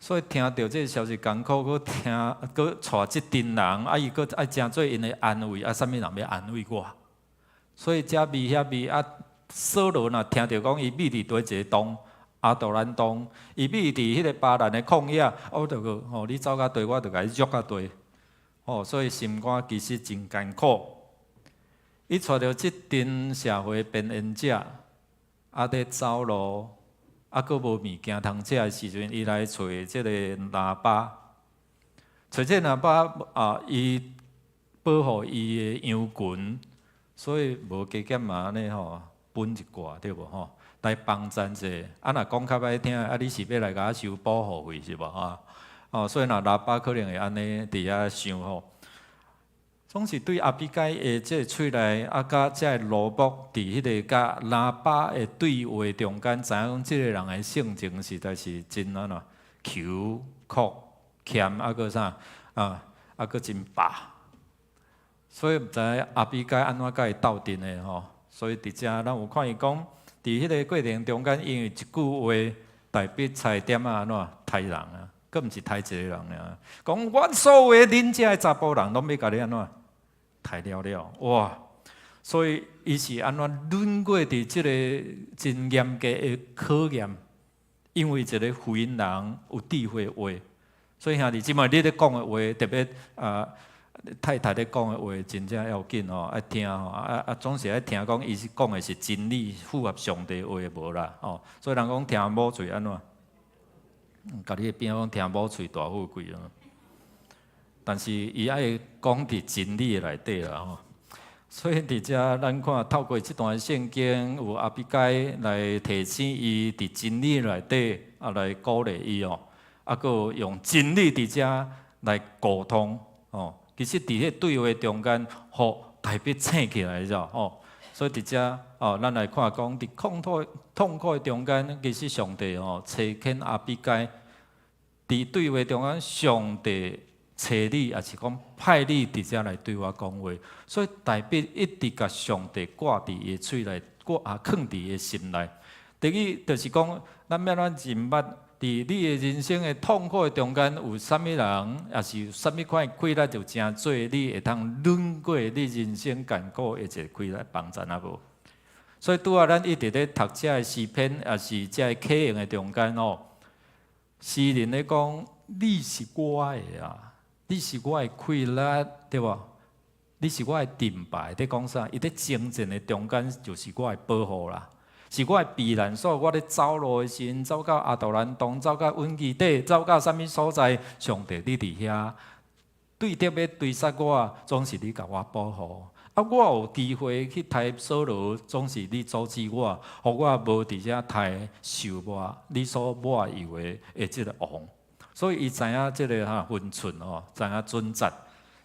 所以听到这个消息艰苦，佫带即阵人，伊佫爱诚做因的安慰，啥物人要安慰我？所以遮灭遐灭扫罗若听到讲伊灭伫倒一个洞，阿杜兰洞，伊灭伫迄个巴兰的旷野，我就讲你走较对，我就甲你约较对。所以心肝其实真艰苦。伊带着即阵社会边缘者，伫走路，佫无物件通食的时阵，伊来找即个拿巴，找即个拿巴伊保护伊的羊群，所以无加减嘛安尼分一寡对无来帮衬者。若讲较歹听，你是要来甲我收保护费是无所以若拿巴可能会安尼伫遐想总是对阿比该的即个喙内，甲即个罗卜伫迄个甲拿巴的对话中间，知影讲即个人的性情实在是真安怎求酷欠佫啥佫真霸，所以毋知阿比该安怎甲伊斗阵的所以伫遮咱有看伊讲，伫迄个过程中间，因为一句话代表差点安怎杀人佫毋是杀一个人尔，讲阮所有恁遮的查甫人拢要甲你安怎杀了哇！所以伊是安怎轮过伫即个真严格的考验，因为一个福音人有智慧话，所以兄弟姊妹，你咧讲的话，特别太太咧讲的话，真正要紧爱听总是爱听讲伊是讲的是真理，符合上帝话无啦所以人讲听某嘴安怎？家己边讲听某嘴大富贵但是伊爱讲伫真理的内底啦所以伫遮咱看透过即段圣经，有阿比该来提醒伊伫真理内底来鼓励伊佫用真理伫遮来沟通其实伫迄对话中间，代表醒起来所以伫遮咱来看讲伫痛苦的中间，其实上帝找见阿比该伫对话中间，上帝找你，也是讲派你伫遮来对我讲话，所以代表一直甲上帝挂伫伊的喙内，藏伫伊的心内。第二就是讲，咱要咱认捌伫你的人生的痛苦的中间，有啥物人，也是有啥物款的困难，就真做你会通轮过你人生艰苦的一个困难帮助无？所以拄仔咱一直咧读遮的诗篇，也是遮的启应的中间诗人咧讲，你是我的你是我的困难，对无？你是我的盾牌，在讲啥？伊在征战的中间，就是我的保护啦，是我的避难所。我咧走路的时阵，走到阿杜兰洞，走到温基底，走到啥物所在，上帝你伫遐，对敌要追杀我，总是你甲我保护。我有机会去杀扫罗，总是你阻止我，互我无伫遮杀受我你所抹油的即个王。所以伊知影即个分寸知影准则。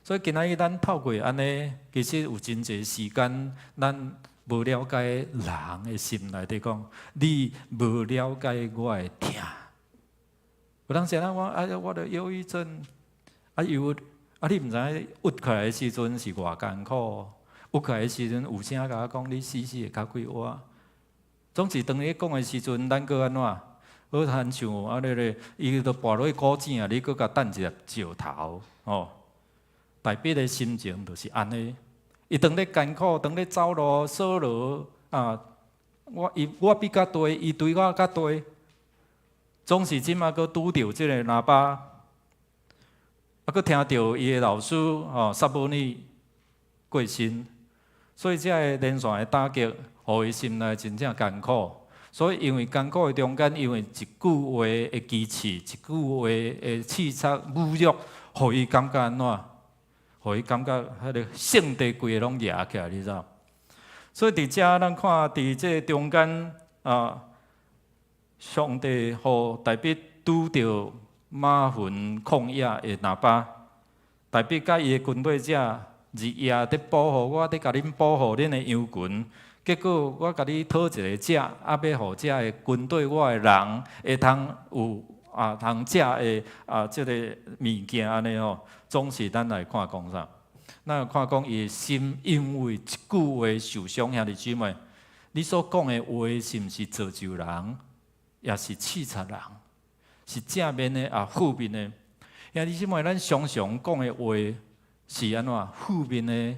所以今仔日咱透过安尼，其实有真侪时间，咱无了解人的心内底讲，你无了解我的痛。有当时咱讲，我的忧郁症，你毋知郁起来的时阵是偌艰苦，郁起来的时阵有声甲我讲，你死会较快活。总是当你讲的时阵，咱搁安怎？好像伊都跋落去古井你搁甲等一粒石头代表的心情就是安尼。伊当咧艰苦，当咧走路扫罗我比较低，伊对我较低，总是即马搁拄着即个拿巴，搁听到伊的老师撒母耳过身，所以这个连续的打击，互伊心内真正艰苦。所以，因为艰苦的中间，因为一句话的支持，一句话的刺杀、侮辱，互伊感觉安怎？互伊感觉迄个圣地规个拢压起来，你知道？所以伫遮咱看伫这中间上帝互代表拄着马粪旷野的拿巴，代表甲伊的军队者日夜伫保护我，伫甲恁保护恁的羊群。结果我甲你讨一个食，要互遮的军队，我的人会通有通食的即个物件安尼总是咱来看讲啥？咱看讲伊的心因为一句话受伤，兄弟姊妹，你所讲的话是毋是造就人，也是刺杀人，是正面的啊负面的？兄弟姊妹，咱常常讲的话是安怎负面的，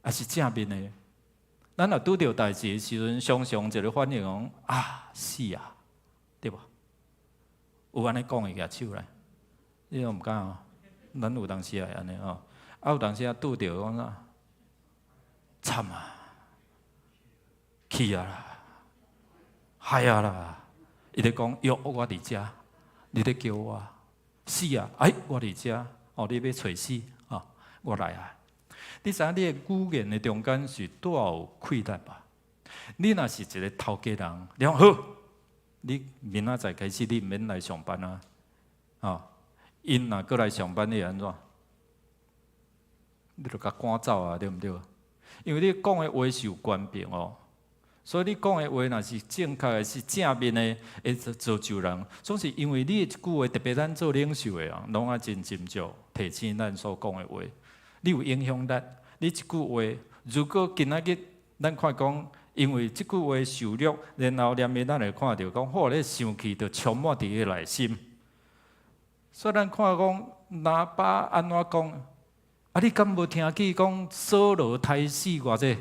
还是正面的？咱若拄着代志的时阵，常常一个反应讲啊是啊，对吧？有安尼讲的举手来，你都毋敢哦。咱有当时也安尼哦，啊有当时也拄着讲啥，惨啊，气啊啦，害啊啦，伊咧讲哟，我伫遮，你咧叫我死啊，哎，我伫遮，哦，你要找死啊，我来啊。你知影你的语言的中间是多有亏待吧？你若是一个头家人，你讲好，你明仔载开始你毋免来上班啊，哦。因若过来上班，你会安怎？你就甲赶走啊，对毋对？因为你讲的话是有权柄哦，所以你讲的话若是正确的、是正面的，会造就人。总是因为你的一句话，特别咱做领袖的人，拢爱真斟酌提醒咱所讲的话。你有影响力，你一句话，如果今仔日咱看讲，因为这句话受辱，然后连面咱会看到讲，好，你生气就充满伫个内心。所以咱看讲，拿巴安怎讲？啊，你敢无听见讲扫罗杀死偌济？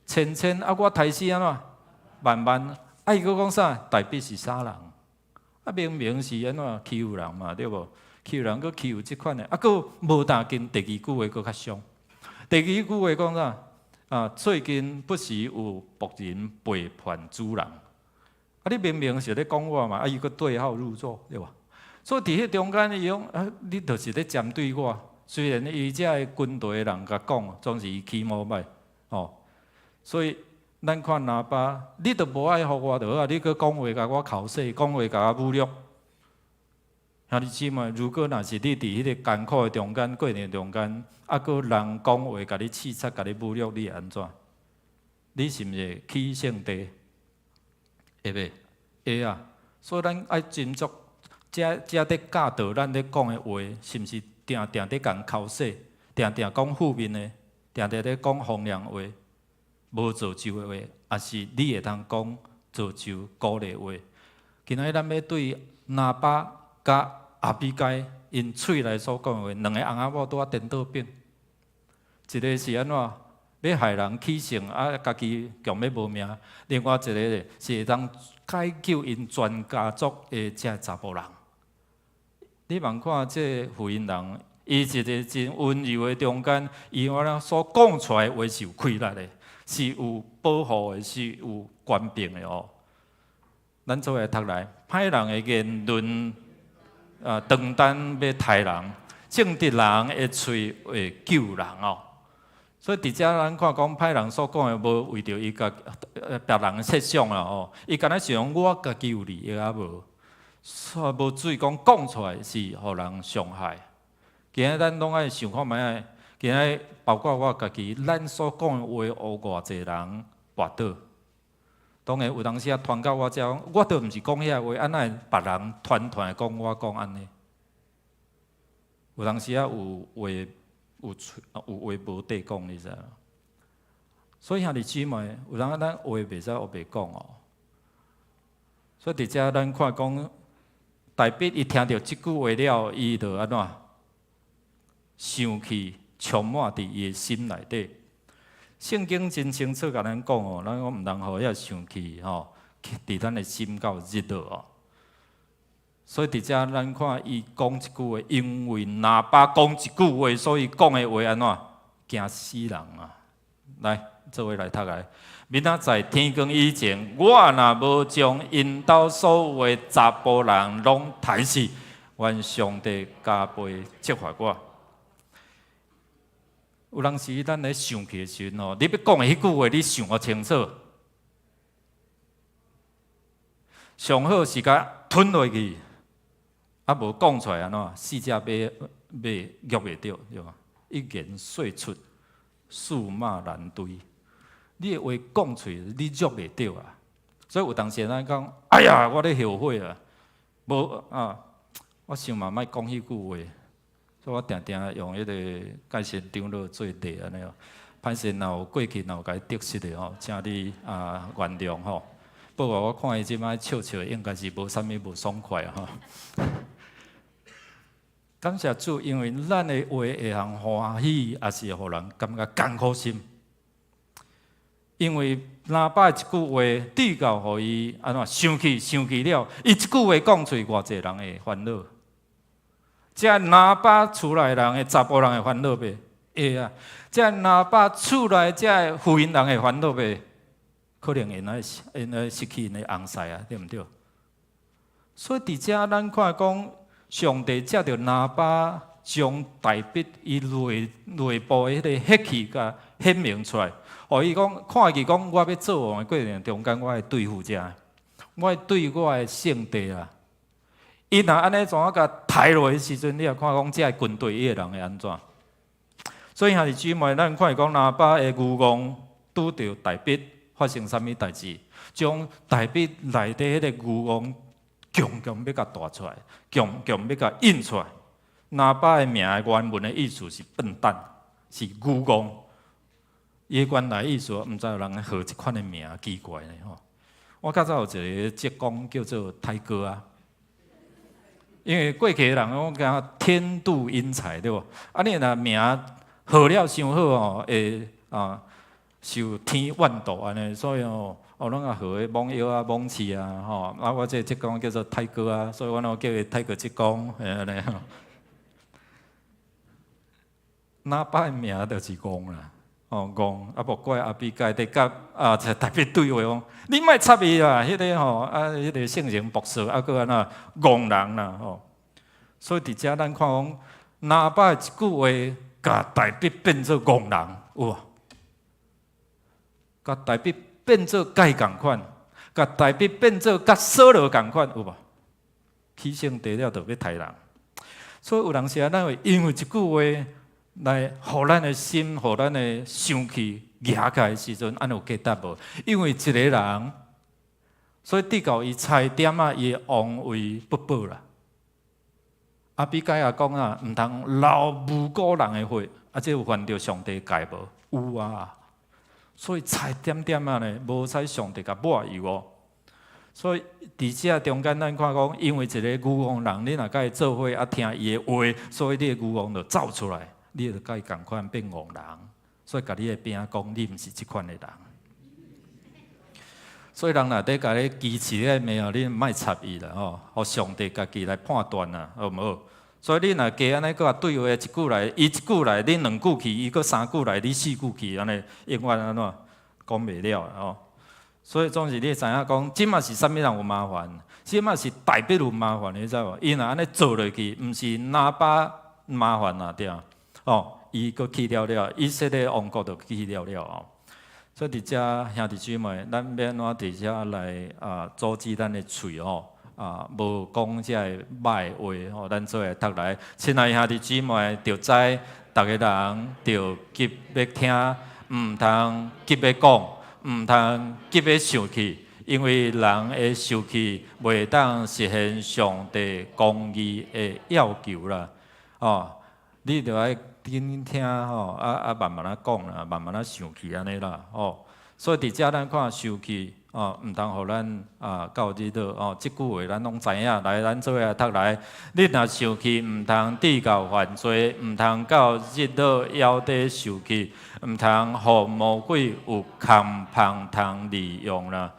千啊，我杀死安怎？万。啊，伊佫讲啥？大必是杀人。啊，明明是安怎欺负人嘛，对无？欺负人佫欺负即款的，啊，佫无但跟第二句话佫较凶。第二句话讲啥？啊，最近不时有仆人背叛主人。啊，你明明是咧讲我嘛，啊，伊佫对号入座，对无？所以伫迄中间，伊讲啊，你就是咧针对我。虽然伊遮个军队的人甲讲，总是伊起毛歹哦。所以咱看拿巴，你都无爱互我就好啊，你佫讲话甲我口水，讲话甲我侮辱。兄弟姊妹，如果若是你伫迄个艰苦的中间、过程中间，啊，佫人讲话甲你刺杀、甲你侮辱，你会安怎？你是毋是起性地？会袂？会啊。所以咱爱斟酌。遮咧教导咱咧讲的话，是毋是定定咧共口水，定定讲负面的，定定咧讲风凉话，无造就的话，也是你会通讲造就鼓励的话。今仔咱要对拿巴甲阿比该因喙内所讲的话，两个翁仔某拄啊颠倒兵，一个是安怎要害人起性，啊家己强要无命；另外一个是会当解救因全家族的这查甫人。你望看这福音人，伊一个真温柔的中间，伊所讲出来话是有气力的，是有保护的，是有权柄的哦。咱做来读来，歹人的言论，长担要害人，正直人的嘴会救人哦。所以伫遮咱看讲，歹人所讲的无为着伊甲别人设想啦哦，伊敢若想我家己有利益啊无。无注意讲出来是互人伤害。今仔咱拢爱想看觅啊，今仔包括我家己，咱所讲的话，有偌济人跋倒。当然有当时啊，传到我遮，我都毋是讲遐话，安那别人团讲我讲安尼。有当时啊，有话无地讲，你知影？所以兄弟姊妹，有当咱话袂使黑白讲哦。所以伫遮咱看讲。大必伊听到即句话了，伊就安怎生气充满伫伊的心内底。圣经真清楚甲咱讲哦，咱讲毋通互遐生气吼，伫咱的心较热络哦。所以伫遮咱看伊讲一句话，因为拿巴讲一句话，所以讲的话安怎惊死人啊！来，做伙来读来。明仔载天光以前，我若无将因兜所有的查甫人拢杀死，愿上帝加倍责罚我。有当时咱咧生气的时阵哦，你要讲的迄句话，你想啊清楚，上好是甲吞落去，啊无讲出来安怎？四只马约袂着，对吧？一言说出，驷马难追。你的话讲出，你约袂着啊！所以有当时咱讲，哎呀，我咧后悔啊！无啊，我想嘛，莫讲迄句话，所以我定定用迄个介绍长老做例安尼哦。歹势，若有过去若有甲伊得失的吼，请你原谅吼。不过我看伊即摆笑笑，应该是无啥物无爽快吼。感谢主，因为咱的话会通欢喜，也是互人感觉艰苦心。因为拿巴一句话对到，互伊安怎生气了，伊一句话讲出，偌济人会烦恼。这拿巴厝内人的查甫人会烦恼袂？会啊！这拿巴厝内这妇人人会烦恼袂？可能因会失去因的红婿啊，对毋对？所以伫遮咱看讲。上帝借着拿巴将大笔伊内部的迄个血气甲显明出来，互伊讲看伊讲，我要做王的过程中间，我会对付遮，我会对我的圣地啊。伊若安尼怎啊甲抬落的时阵，你也看讲遮军队伊个人会安怎？所以兄弟姊妹，咱看伊讲拿巴的愚公拄着大笔发生啥物代志，将大笔内底迄个愚公。强要甲大出来，强要甲印出来。拿巴的名的原文的意思是笨蛋，是愚公。伊原来意思，毋知有人号即款的名奇怪呢吼。我较早有一个职工叫做泰哥啊，因为过去的人讲讲天妒英才，对无？啊，你若名号了伤好哦，会受天怨妒安尼，所以哦。拢啊号个网友啊、网痴啊，吼！啊，我这职工叫做泰哥啊，所以我叫伊泰哥职工，安尼吼。拿巴名就是戆啦，哦戆，啊无怪阿比该得甲就特别对话讲，你莫插伊啦，迄个吼迄个性情朴素，啊个安那戆人啦，吼。所以伫遮咱看讲，拿巴一句话，甲大笔变做戆人，有啊，甲大笔。变做该共款，甲大笔变做甲扫罗共款，有无？起性地了，就要杀人。所以有人说，咱会因为一句话来，互咱的心，互咱的生气压起来的时阵，安有价值无？因为一个人，所以得到伊差点啊，伊王位不保啦。阿比该也讲啊，毋通流无辜人的血，这有犯着上帝戒无？有啊。所以差点点啊呢，无使上帝甲抹油哦。所以伫遮中间，咱看讲，因为一个愚妄人，你若甲伊做伙啊，听伊的话，所以你的愚妄就走出来，你就甲伊共款变戆人。所以甲你的边讲，你毋是即款的人。所以人内底甲你支持你的名哦，你莫插伊啦吼，互上帝家己来判断啦，好毋好？所以你若加安尼个对话一句来，伊一句来，你两句去，伊搁三句来，你四句去，安尼永远安怎讲袂了吼。所以总是你知影讲，即嘛是啥物人有麻烦，即嘛是大笔有麻烦，你知无？伊若安尼做落去，毋是拿巴麻烦啊，对啊，哦，伊搁去了，以色列王国就去了哦。所以伫遮兄弟姊妹，咱免安怎伫遮来阻止咱的喙吼。无讲遮个歹话吼，咱做会读来。亲爱兄弟姊妹，着知逐个人着急要听，毋通急要讲，毋通急要生气，因为人的生气袂当实现上帝公义的要求啦。哦，你着爱听吼，慢慢啊讲啦，慢慢啊生气安尼啦。哦，所以伫遮咱看生气。毋通互咱到日倒即句话咱拢知影。来，咱做下读来。你若生气，毋通抵到犯罪，毋通到日倒腰底受气，毋通互魔鬼有空旁通利用啦。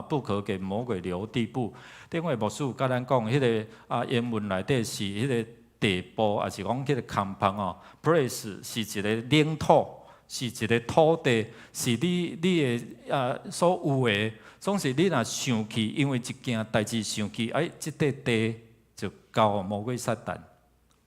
不可给魔鬼留地步。顶位牧师甲咱讲，迄个原文内底是迄个地步，也是讲迄个空旁哦 ，place 是一个领土。是一个土地，是你的所有的，总是你若生气，因为一件代志生气，即块地就交魔鬼撒旦，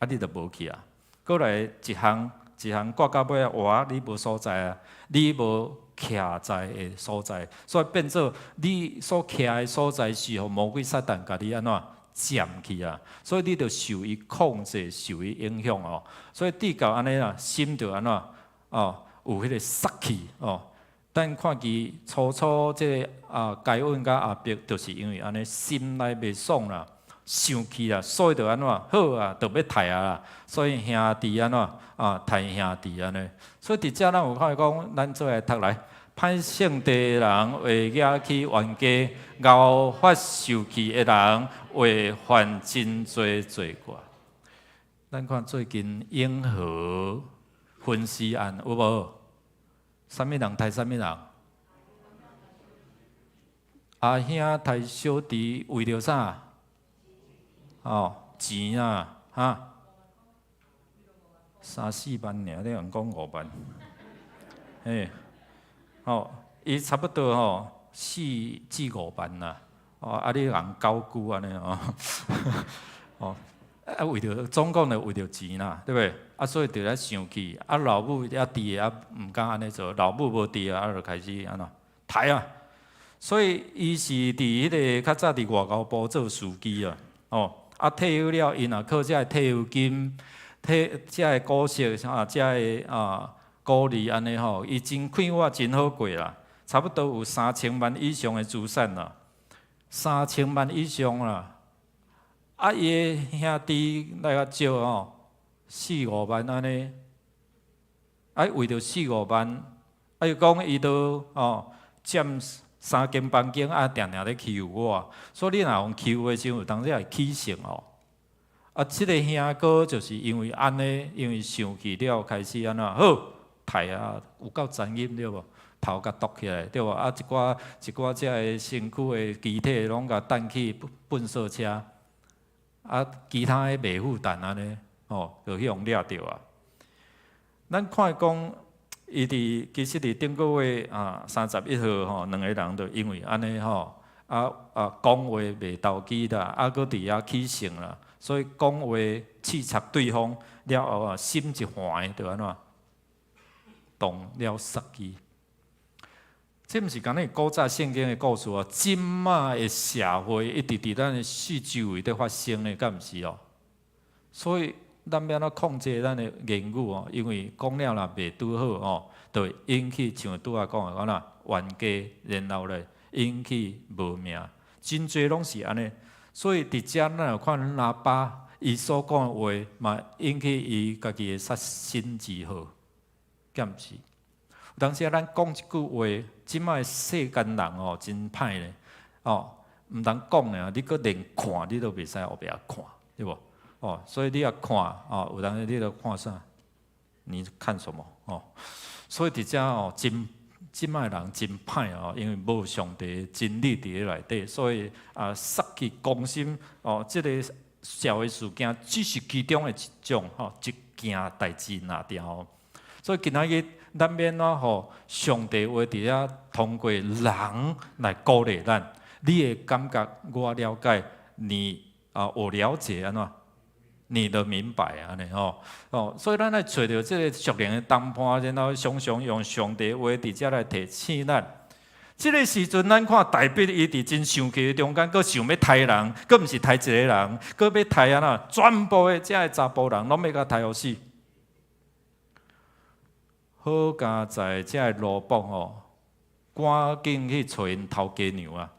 你就无去啊。过来一项挂到尾啊，你无所在啊，你无徛在的所在，所以变做你所徛的所在是互魔鬼撒旦甲你安怎占去啊，所以你就受伊控制，受伊影响哦。所以地到安尼啦，心就安怎有迄个杀气哦，咱看伊初即个该恩甲阿伯，就是因为安尼心内袂爽啦，生气啦，所以就安怎好啊，就要刣啊啦。所以兄弟安怎刣兄弟安尼。所以伫遮咱有看讲，咱做来读来，歹性地的人会惹起冤家，熬发受气的人会犯真多罪过。咱看最近永和分尸案有无？啥物人刣啥物人？阿兄刣小弟为着啥？钱啊，哈，3、4万尔，你人讲5万，嘿，伊差不多4至5万啦，你人交久安尼为着总共就为着钱啦，对不对？所以就咧生气，老母也伫个毋敢安尼做，老母无伫啊，就开始安怎刣啊。所以伊是伫迄个较早伫外交部做司机退休了，伊若靠遮个退休金、遮个股息遮个鼓励安尼伊真快活真好过啦，差不多有3000万以上的资产啦，3000万以上啦。伊的兄弟来较少4、5万安尼，为着4、5万，又讲伊都占3间房间，定定咧欺负我，所以你若用欺负的时候，有当时会起性即个兄哥就是因为安尼，因为生气了，开始安怎好刣啊，有够残忍对无？头甲剁起来对无？一寡遮个身躯的机体拢甲弹去粪扫车。其他的袂负担安尼，就去用掠着啊。咱看讲，其实伫顶个月31号2个人就因为安尼讲话袂投机啦，搁伫遐起性啦，所以讲话刺插对方了后心一寒就安怎动了杀机。这毋是讲你古早圣经的故事今仔的社会一直伫咱的四周围在发生的，敢毋是所以咱要怎控制咱的言语因为讲了若袂拄好就会引起像拄仔讲的冤家，然后咧引起无命，真侪拢是安尼。所以伫遮咱有看喇叭，伊所讲的话嘛引起伊家己的杀身之祸，敢毋是？有当时咱讲一句话，即摆世间人真歹咧，毋通讲咧，你搁连看你都袂使后壁看，对无？所以你要看有当时你著看啥？你看什么？所以伫遮即摆人真歹因为无上帝真理伫咧内底，所以杀去公心即个社会事件只是其中的一种一件代志拿掉。所以今仔日咱免上帝话伫遐通过人来鼓励咱，你会感觉我了解你我了解安怎，你就明白安尼所以咱来找到即个属灵的谈判，然后常常用上帝话伫遮来提醒咱。即个时阵，咱看大卫伊伫真生气中间，佫想要刣人，佫毋是刣一个人，佫要刣全部的遮个查甫人拢要甲刣互死。好佳在遮个罗卜赶紧去找因头家娘啊！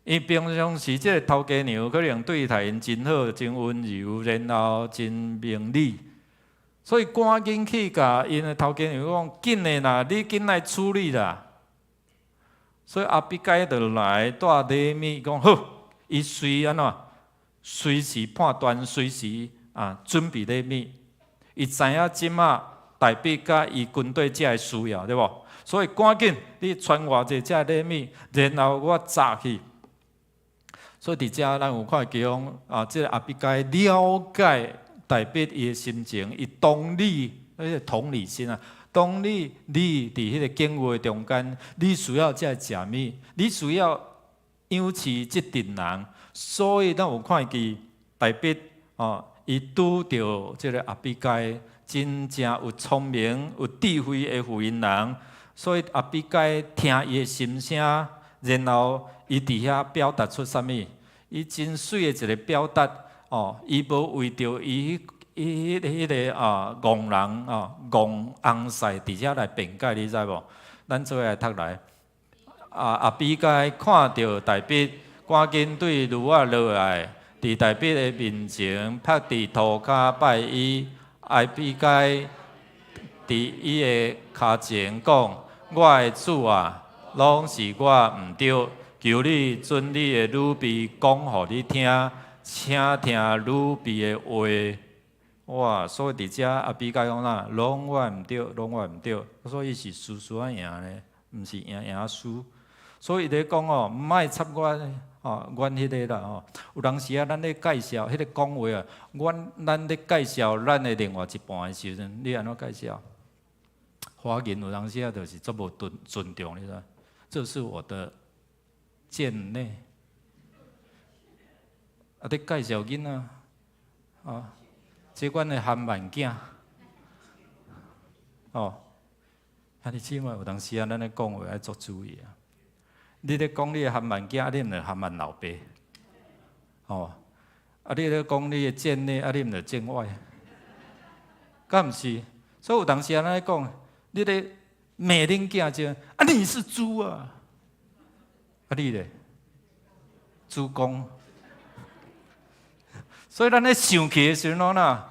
伊平常时即个头家娘可能对待因真好、真温柔，然后真明理，所以赶紧去甲因的头家娘讲：紧的啦，你紧来处理啦。所以阿比该就来带礼物讲好，伊随安怎，随时判断，随时准备礼物。伊知影即马大卫甲伊军队遮个需要，对无？所以赶紧你传偌济遮礼物，然后我炸去。所以伫遮咱有看见讲即个阿比该了解大卫伊的心情，伊同理，同理心当你伫迄个敬畏中间，你需要遮食物，你需要养饲即群人，所以咱有看见大卫伊拄着即个阿比该真正有聪明、有智慧的妇人人，所以阿比该听伊的心声，然后伊伫遐表达出啥物？伊真水的一个表达伊无为着伊迄个戆人戆翁婿伫遮来辩解，你知无？咱做来读来，阿比该看到大卫，赶紧对驴仔落来，伫大比的面前趴伫涂骹拜伊，阿比该伫伊的骹前讲：我的主啊，拢是我毋对，求你准你的女婢讲互你听，请听女婢的话。哇！所以伫遮阿比该讲啦，拢我毋对，拢我毋对，所以伊是输输啊赢咧，毋是赢赢输。所以伊咧讲哦，毋莫插我哦，阮迄个啦哦。有当时啊，咱咧介绍迄个讲话啊，咱咧介绍咱的另外一半的时阵，你安怎介绍？华人有当时啊，就是足无尊重，你知道？这是我的贱内。啊，咧介绍囡仔啊。即阮的含慢囝，哦，啊！你起码有当时啊，咱咧讲话爱做注意啊。你咧讲你的含慢囝，啊，你毋着含慢老爸，哦，啊！你咧讲你的贱内，啊，你毋着贱外，敢毋是？所以有当时啊，咱咧讲，你咧骂恁囝就啊，你是猪啊，啊你咧，猪公。所以咱咧生气的时阵呐，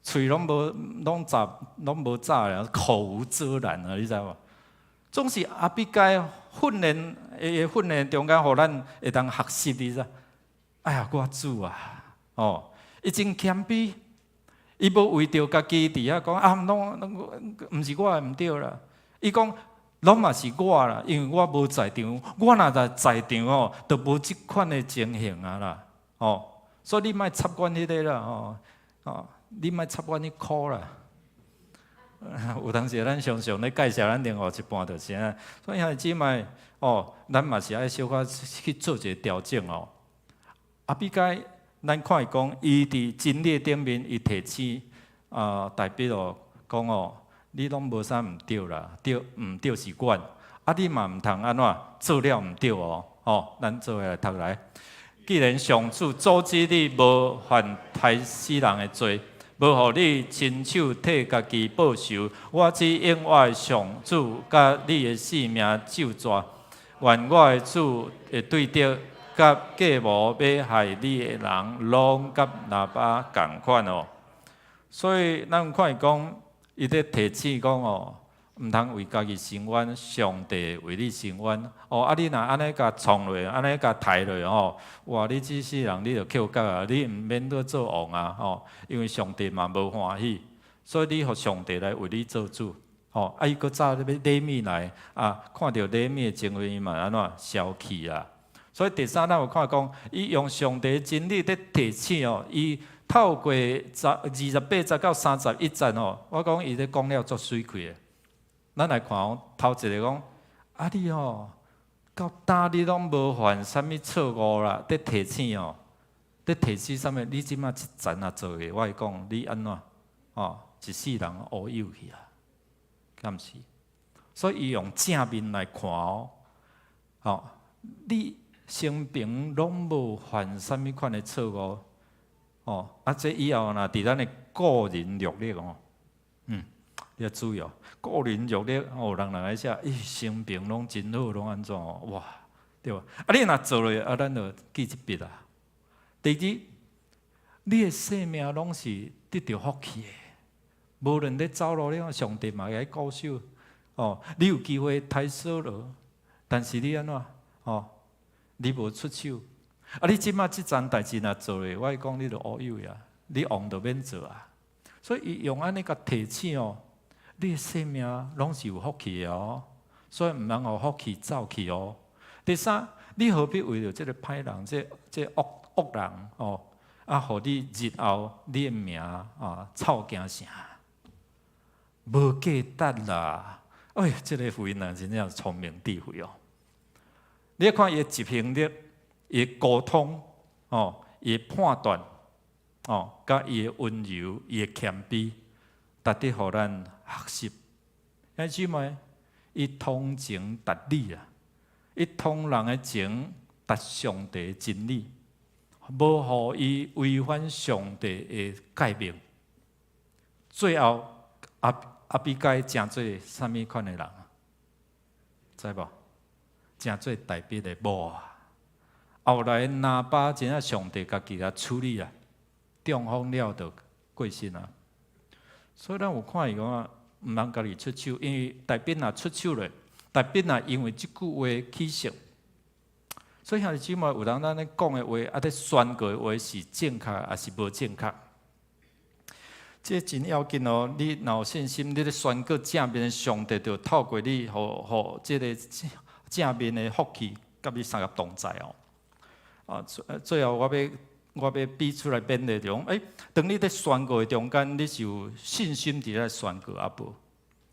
喙拢无早了，口无遮拦啊，你知无？总是阿比该训练中间，互咱会当学习，你知？哎呀，我主啊，哦，伊真谦卑，伊无为着家己伫遐讲啊，拢毋是我毋对啦。伊讲拢嘛是我啦，因为我无在场，我若在场哦，就无即款的情形啊啦，哦。所以你莫插阮迄个啦，你莫插阮迄箍啦。有当时咱常常咧介绍咱另外一半就是安，所以兄弟姊妹咱嘛是爱小可去做一个调整哦。阿比该，咱看伊讲，伊伫真理顶面，伊提起代表讲你拢无啥毋对啦，对毋对是阮，啊你嘛毋通安怎做了毋对咱做下来读来。既然上主阻止你无犯害死人的罪，无互你亲手替家己报仇，我只永远上主甲你的性命救抓。愿我的主会对着甲计谋要害你的人，拢甲拿巴共款哦。所以咱看伊讲，伊咧提醒讲毋通为家己伸冤，上帝为你伸冤。你若安尼甲创落，安尼甲抬落哇！你这世人你就扣角啊，你毋免再做王啊因为上帝嘛无欢喜，所以你互上帝来为你做主伊搁早要礼物来看到礼物的情况，伊嘛安怎消气啦。所以第三，咱有看讲，伊用上帝的真理咧提醒伊透过28节到31节我讲伊咧讲了足水气的。咱来看头一个讲，你到今你拢无犯啥物错误啦，伫提醒伫提醒啥物？你即马一层也做嘅，我会讲你安怎一世人乌有去啊，敢毋是？所以伊用正面来看你生平拢无犯啥物款的错误这以后若伫咱的个人阅历你要注意个人阅历人来写，生平拢真好，拢安怎哇，对吧？你若做落咱就记一笔啦。第二，你的生命拢是得到福气的，无论咧走路咧，上帝嘛会鼓手你有机会太少了，但是你安怎你无出手你即马即桩代志若做落，我讲你就乌有呀，你王就免做啊。所以伊用安尼甲提醒你的生命拢是有福气的所以毋通互福气走去第三，你何必为了这个歹人、这恶人互你日后你的名臭惊啥？无价值啦！这个妇人人真正聪明智慧你看伊的执行力、伊的沟通伊的判断甲伊的温柔、伊的谦卑，值得互咱学习。兄弟姊妹，伊通情达理伊通人的情达上帝的真理，无互伊违反上帝的诫命。最后，阿比该真做啥物款的人知无？真做大笔的某后来拿巴真正上帝家己来处理啊，中风了就过身啊。所以咱有看伊讲啊，毋通家己出手，因为大兵若出手咧，大兵若因为即句话起胜。所以兄弟姊妹，有人咱咧讲的话，啊，咧宣告的话是正确还是无正确？这真要紧哦！你若有信心，你咧宣告正面的上帝，就透过你，互即个正面的福气，甲你三个同在哦。啊，最后我要比出来勉励中，当你咧宣告的中间，你是有信心伫咧宣告啊无？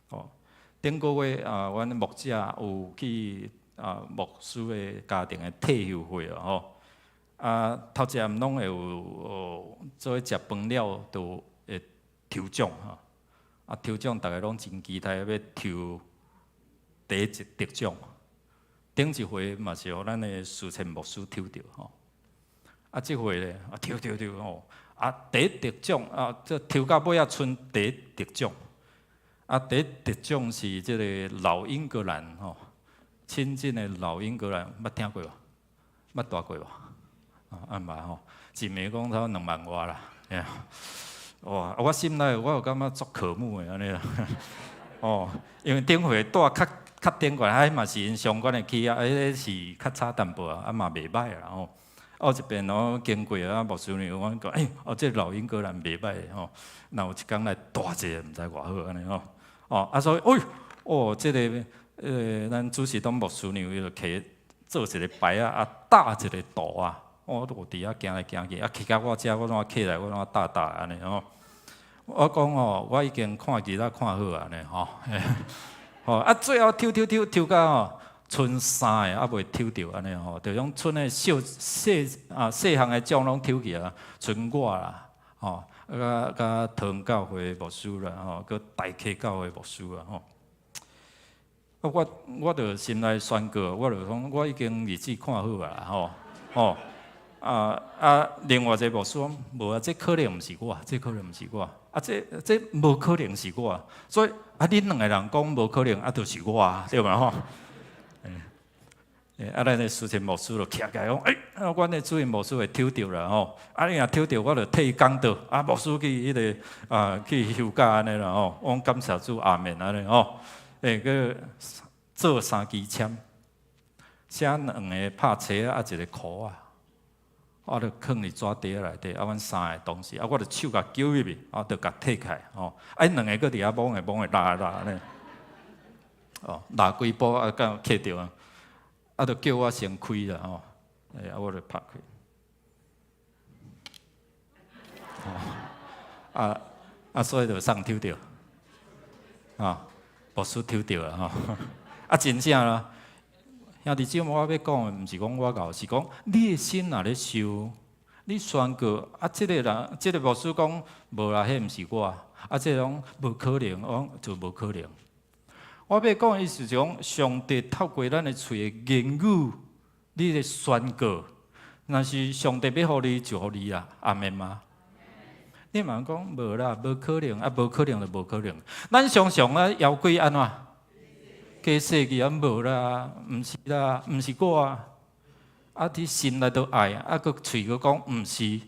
哦，顶个月啊，阮牧者有去。牧师的家庭的退休会吼，头一暗拢会有做食饭了，就会抽奖吼，抽奖大家拢真期待要抽第一得奖。顶一回嘛是互咱的思前牧师抽着吼，即回咧抽吼，第一得奖这抽到尾啊，剩第一得奖，第一得奖是即个老英格兰吼。亲近的老英格兰，捌听过无？捌大过无？毋捌吼，一暝讲差2万外啦。哇！我心内我有感觉足渴慕的安尼啦。哦，因为顶回住较顶过来，嘛是因相关的企业，迄是较差淡薄啊，嘛袂歹啦吼。我一边经过牧师娘，我讲，这老英格兰袂歹吼，若有一天来大一个，毋知偌好安尼吼。所以，这个。咱主席当牧师娘，伊就摕做一个牌搭一个图啊，我伫遐行来行去，去到我遮，我怎起来，我怎搭安尼吼。我讲我已经看其他看好安尼吼。最后抽到剩3个，未抽着安尼吼，就种剩的细项的奖拢抽去啊，剩我啦吼，甲唐教会牧师啦吼，佮大溪教会牧师啦吼。我就心内宣告，我就讲，我已经日子看好啊，吼，另外一个牧师讲，无啊，这可能毋是我，这可能毋是我，这无可能是我，所以恁2个人讲无可能，就是我，对嘛吼？咱的思前牧师就徛起来讲，阮的主任牧师会抽着啦吼，你若抽着，我就替伊讲道，牧师去去休假安尼啦吼，我感谢主，阿门安尼吼。佮做3支签，写2个拍册一个箍啊，我就放伫纸袋内底，阮3个同事，我就手甲揪入去，就甲摕开，2个搁伫遐摸诶拉安尼，拉几步敢摕着就叫我先开啦我就拍开，所以就送抽着，牧师抽着啦真正啦，兄弟姊妹，我要讲的毋是讲我搞，是讲你的心若咧受，你宣告这个人，这个牧师讲无啦，迄毋是我，这个讲无可能，我就无可能。我要讲的意思是讲，上帝透过咱的嘴的言语，你的宣告，若是上帝要互你，就互你啦，阿门吗？你嘛讲无啦，无可能，无可能就无可能。咱常常妖怪安怎？假设去无啦，毋是啦，毋是我你心内都爱，佮喙佮讲毋是，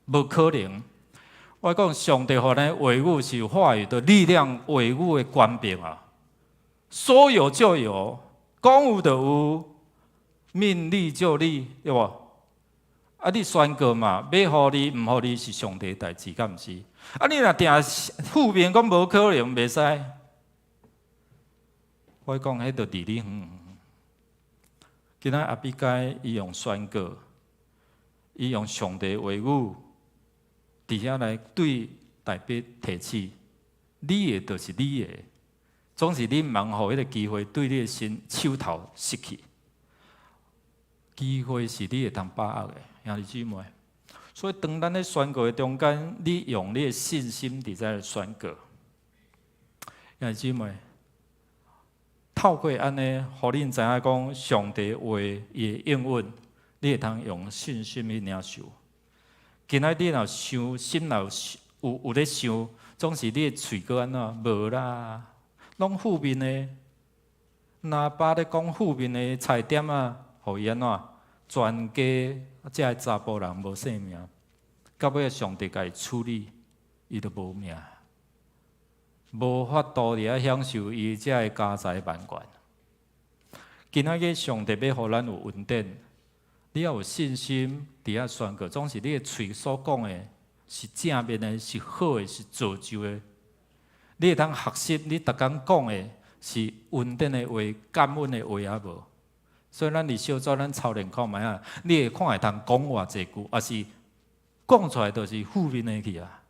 无可能。我讲上帝互咱话语是有话语的力量，话语的权柄啊，说有就有，讲有就有，命立就立，对无？你宣告嘛，要互你，毋互你是上帝的代志，敢毋是？你若定负面讲无可能，袂使。我讲迄就离你远。今仔阿比该伊用宣告，伊用上帝话语，伫遐来对大笔提起，你的就是你的，总是你茫互迄个机会对你的心手头失去。机会是你会通把握的，兄弟姊妹。所以当咱咧宣告的中间，你用你的信心伫在宣告，兄弟姊妹。透过安尼，互恁知影讲上帝话伊的应允，你会通用信心去领受。今仔你若想心内有咧想，总是你的喙哥安怎无啦，拢负面的。拿爸咧讲负面的菜点互伊安怎全家这个查甫人无性命，到尾上帝甲伊处理，伊就无命，无法度伫遐享受伊这个家财万贯。今仔日上帝要互咱有恩典，你要有信心伫遐宣告，总是你的嘴所讲的是正面的，是好的，是造就的。你会当学习，你逐工讲的是恩典的话、感恩的话啊无？所以咱伫小组咱操练看觅啊，你会看会当讲偌济句，也是讲出来都是负面的去啊。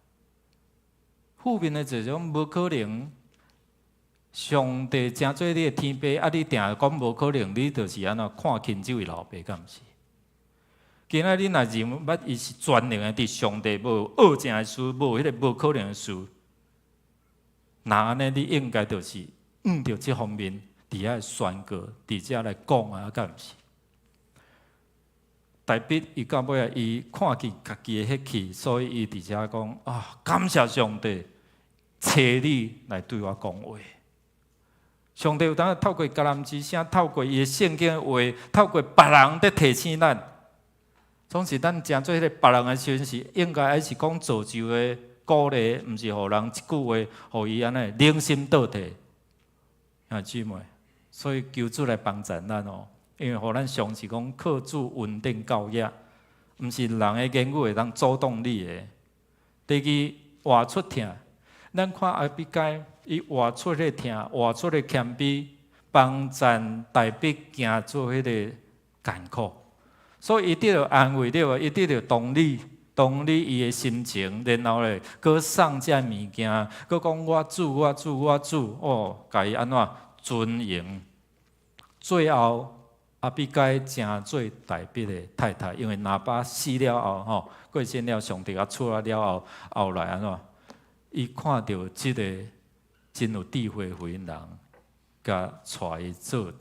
负面的这种无可能。上帝真做你的天父，啊！你定讲无可能，你就是安怎看轻这位老爸，敢毋是？今仔日若认捌伊是全能的，伫上帝无恶正的事，无迄个无可能的事，那安尼你应该就是着这方面，伫遐宣告，伫遮来讲啊，敢毋是？大笔伊到尾啊，伊看见家己的迄气，所以伊伫遮讲啊，感谢上帝，找你来对我讲话。上帝有当透过橄榄枝声，透过伊的圣经的话，透过别人在提醒咱。总是咱诚做迄个别人的时阵，是应该还是讲造就的鼓励，毋是互人一句话，互伊安尼灵心倒退。啊，姊妹，所以求主来帮助咱哦，因为互咱常是讲靠主稳定教育，毋是人的言语会当阻挡你的。第二，活出疼，咱看阿比该。伊活出个疼，活出个谦卑，帮赞大笔行做迄个艰苦，所以伊得到安慰了，伊得到同理伊的心情，然后咧，佮送这物件，佮讲我主，哦，甲伊安怎尊荣。最后阿比该真做大笔的太太，因为拿巴死了后，吼，过身了，上帝甲出来了后来安怎？伊看到即个。真有智慧回人，甲带伊做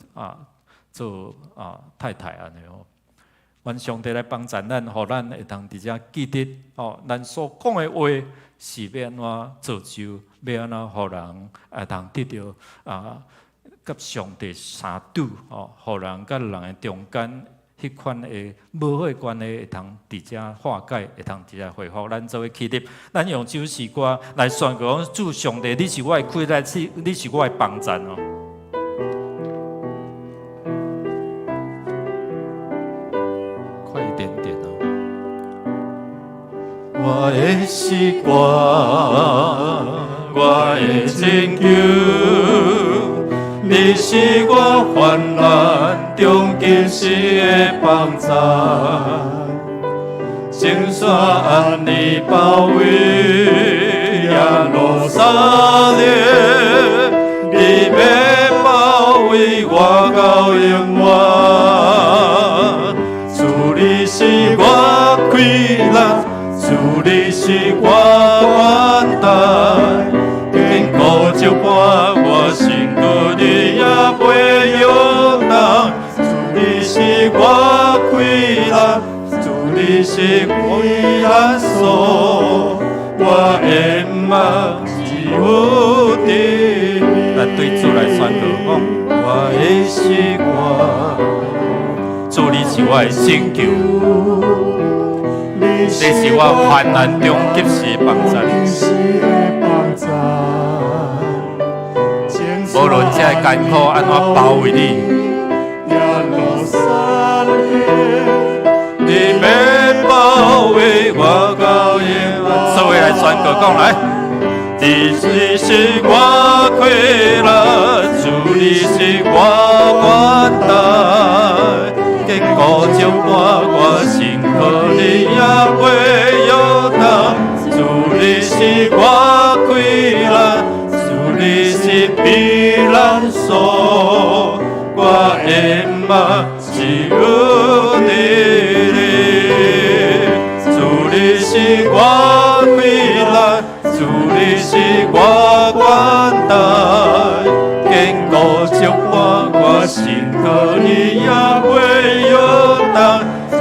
太太安尼哦。愿上帝来帮助咱，互咱会当伫遮记得哦，咱所讲的话是要安怎造就，要安怎互人会当得到甲上帝相拄哦，互人甲人的中间。迄款的无好的关系会通伫遮化解，会通伫遮恢复。咱做伙起立，咱用这首诗歌来宣告讲：主上帝，你是我的亏待，你是我的帮助哦。快一点点哦！我的习惯，我的拯救。你是我患难中今时的帮助，圣山安你包围耶路撒冷，你要包围我到永远。主你是我快乐，主你是我宽待，经过这半我心。你也袂摇动，主你是我快乐，主你是我安所，我的梦是有你。咱对主来宣告讲，我的习惯，主你是我的拯救，你是我患难中及时帮助。无论这艰苦安怎包围你，你要包围我到永远。所以来宣告讲来，你是我快乐，主你是我宽待，经过这半我心可你也袂摇动，主你是我快乐。你是避难所，我的梦是有你。主你是我快乐，主你是我宽待，经过这半我心可你也袂摇动。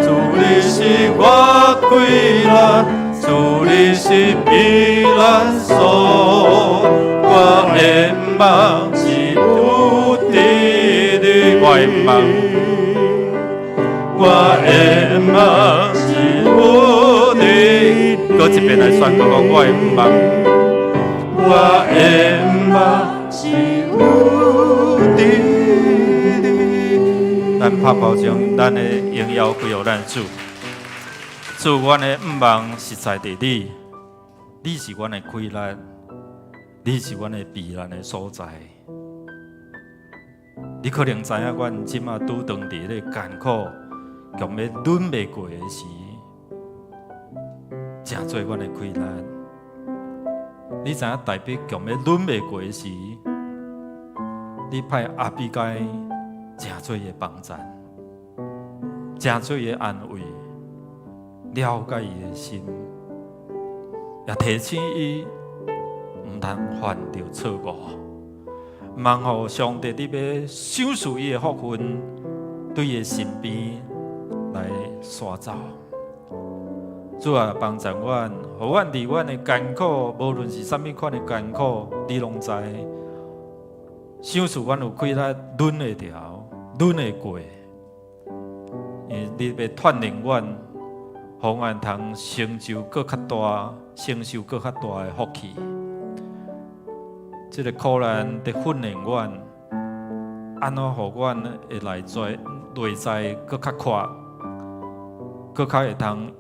主你是我快乐，主你是避难所。我的梦是有你的，我的梦，我的梦是有你。搁一遍来宣告讲，我的梦，我的梦是有你。咱拍包将咱的荣耀归予咱主。主，阮的梦是在地你，你是阮的开力，你是阮的避难的所在。你可能知影，阮即马拄当伫咧艰苦，强要忍袂过的时，正做阮的开力。你知影代表强要忍袂过的时，你派阿比该正做伊的帮衬，正做伊的安慰。了解伊的心，也提醒伊毋通犯着错误。望互上帝，你要赏赐伊的福分，对伊的身边来刷走。主啊，帮助阮，互阮伫阮的艰苦，无论是甚物款的艰苦，你拢知。赏赐阮有开力，忍会条，忍会过。因为你要锻炼阮。互阮通成就更较大、承受更较大的福气。这个苦难在训练阮，安怎互阮会来内在更较快，更较会通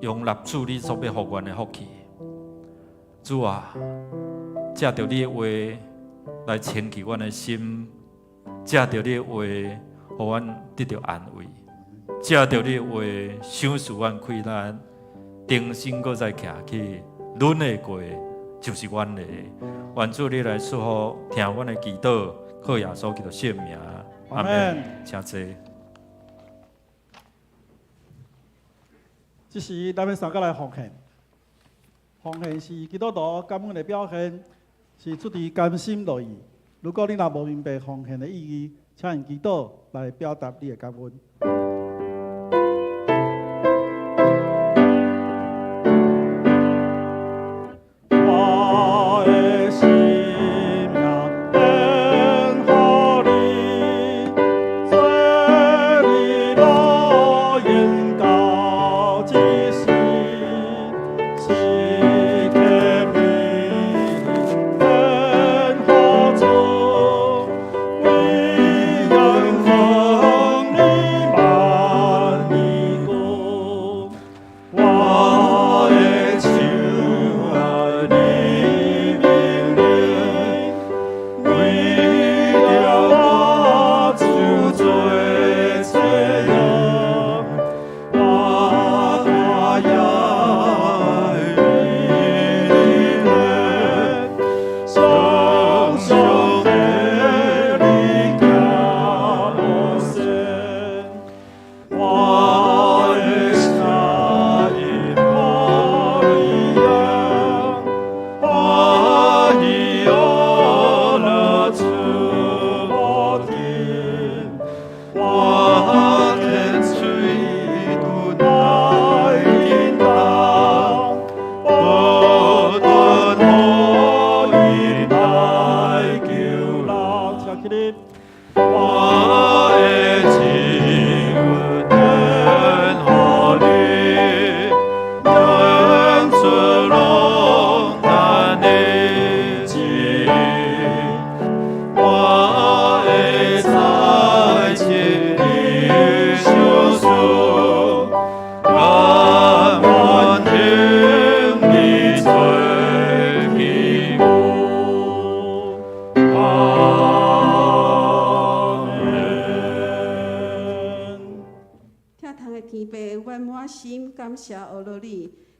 容纳主你所要互阮的福气。主啊，借着你的话来清洁阮的心，借着你的话，互阮得到安慰。借着你的话，赏赐阮开力，重新搁再徛起，忍会过就是阮的。愿主你来祝福，听阮的祈祷，靠耶稣基督圣名，阿门。请坐。这时，咱们三个来奉献。奉献是基督徒感恩的表现，是出于甘心乐意。如果你若无明白奉献的意义，请用祈祷来表达你的感恩。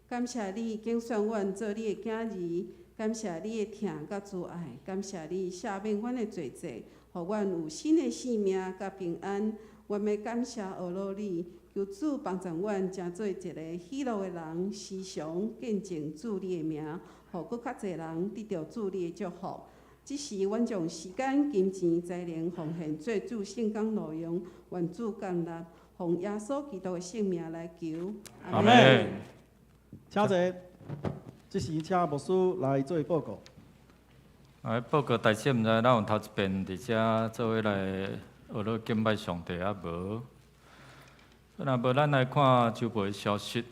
感谢你拣选阮做你的囝儿，感谢你的疼甲慈爱，感谢你赦免阮的罪责，互阮有新的生命甲平安。阮要感谢俄罗你，求主帮助阮，成做一个喜乐的人，时常见证主你的名，互搁较侪人得到主你的祝福。即时，阮将时间、金钱、财能奉献做主圣工内容，愿主降纳，奉耶稣基督的圣名来求。阿门。请坐。这时，请牧师来做报告。报告大姐，毋知咱有头一遍伫遮做伙来学了敬拜上帝啊无？那无咱来看周报消息。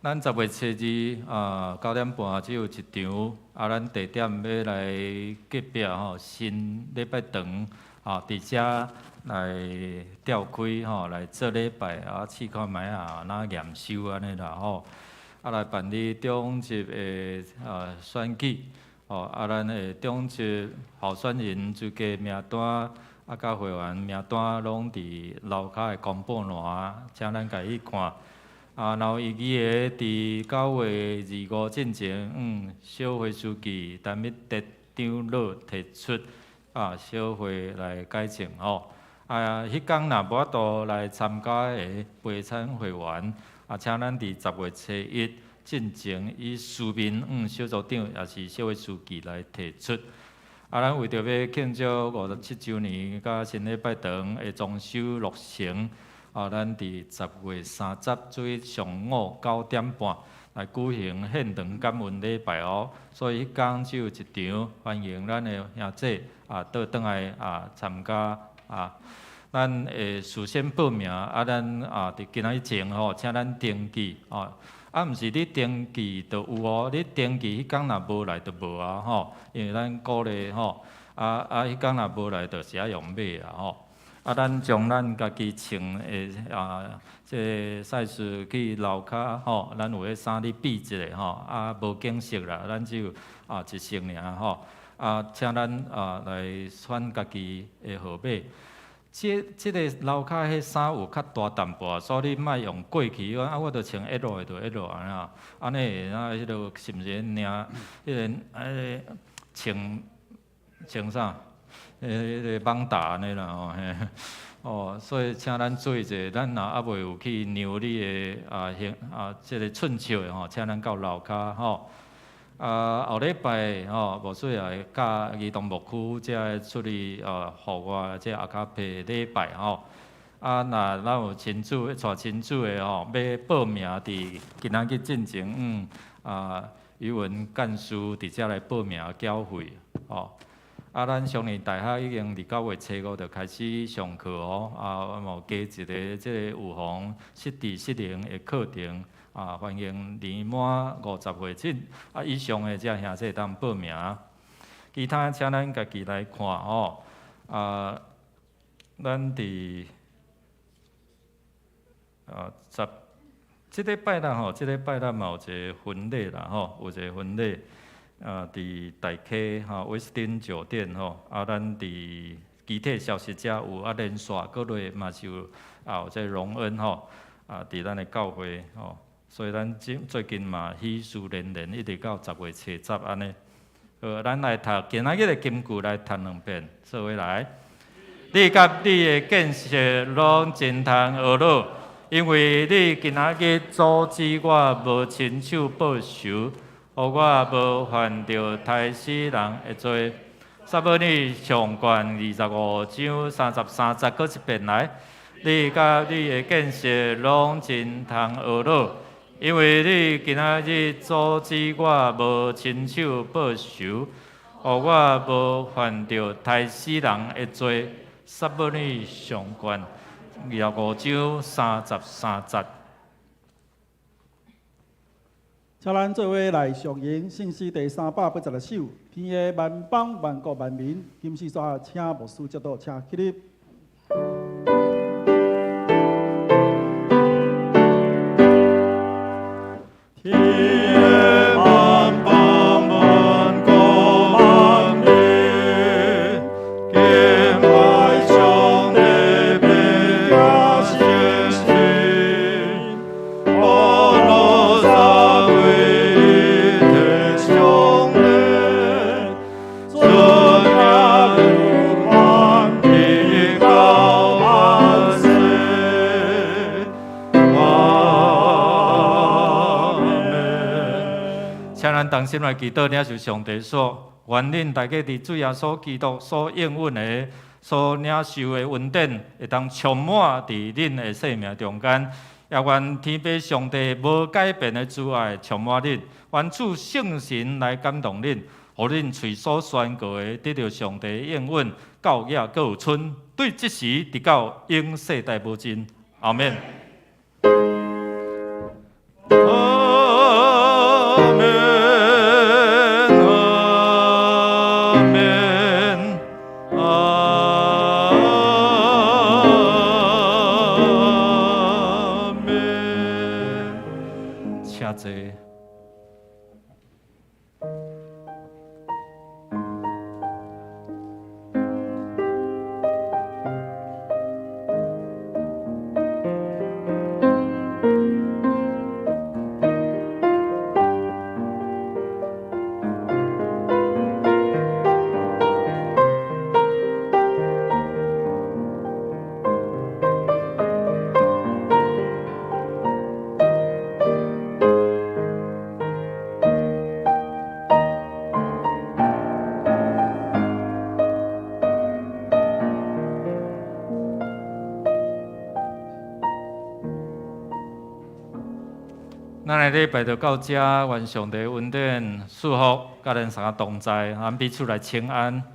咱10月初29点半只有一场，咱地点要来隔壁新礼拜堂伫遮来召开来做礼拜试看卖哪验收安尼啦来办理中级的选举咱的中级候选人资格名单甲会员名单拢伫楼骹的公布栏，请咱家去看。然后伊记个伫9月25进前，小会书记陈密德长老提出小会来改正迄天若无法度来参加的陪参会员请咱伫10月初1进前以书面小组长也是小会书记来提出。咱为着要庆祝57周年，甲新礼拜堂的装修落成。咱伫10月30日上午9点半来举行献堂感恩礼拜所以迄天只有一场，欢迎咱的兄弟倒转来参加咱会事先报名咱伫今仔日前请咱登记毋是你登记就有你登记迄天若无来就无因为咱鼓励迄天若无来就是用买咱将咱家己穿的即赛事去楼骹咱有迄衫咧比一下无景色啦，咱只有一身尔请咱来选家己的号码。即个楼骹迄衫有较大淡薄，所以你莫用过去我着穿 L 的就 L 安尼迄落是毋是领迄个穿啥？迄个网达安尼啦所以请咱做者，咱若还未有去量你的即个寸尺的请咱到楼骹后礼拜无需要甲儿童牧区才出去互我即阿卡佩礼拜若咱有亲子带亲子的要报名伫今仔日进前语文干事伫遮来报名缴费咱上年大学已经伫9月初5就开始上课加一个即个预防失智失能的课程欢迎年满50岁以上的这兄弟当报名。其他请咱家己来看咱伫即礼拜咱嘛有一个婚礼啦有一个婚礼。伫大溪威斯汀酒店咱伫具体消息者有连续各类嘛是有即荣恩伫咱的教会所以咱最近嘛喜事连连，一直到10月初10安尼。咱来读今仔日的金句来读2遍，做伙来。你甲你的见识拢真通学乐，因为你今仔日阻止我无亲手报仇。予我无犯着杀死人的罪。撒母耳上卷25章33节，搁一遍来。你甲你的见识拢真通学乐，因为你今仔日阻止我无亲手报仇，予我无犯着杀死人的罪。撒母耳上卷25章33节。请咱做伙来上映信息第386首，天下万邦万国万民，今时煞请牧师接到，请起立。当心来祈祷，领受上帝所愿恁大家伫主耶稣基督所应允的、所领受的恩典，会当充满伫恁的生命中间。也愿天父上帝无改变的慈爱充满恁，愿主圣神来感动恁，互恁嘴所宣告的得到上帝的应允，到野阁有春，对即时直到永世代无尽。阿免。阿免。坐。咱的礼拜就到这，愿上帝恩典、祝福，甲咱三个同在，咱彼此来请安。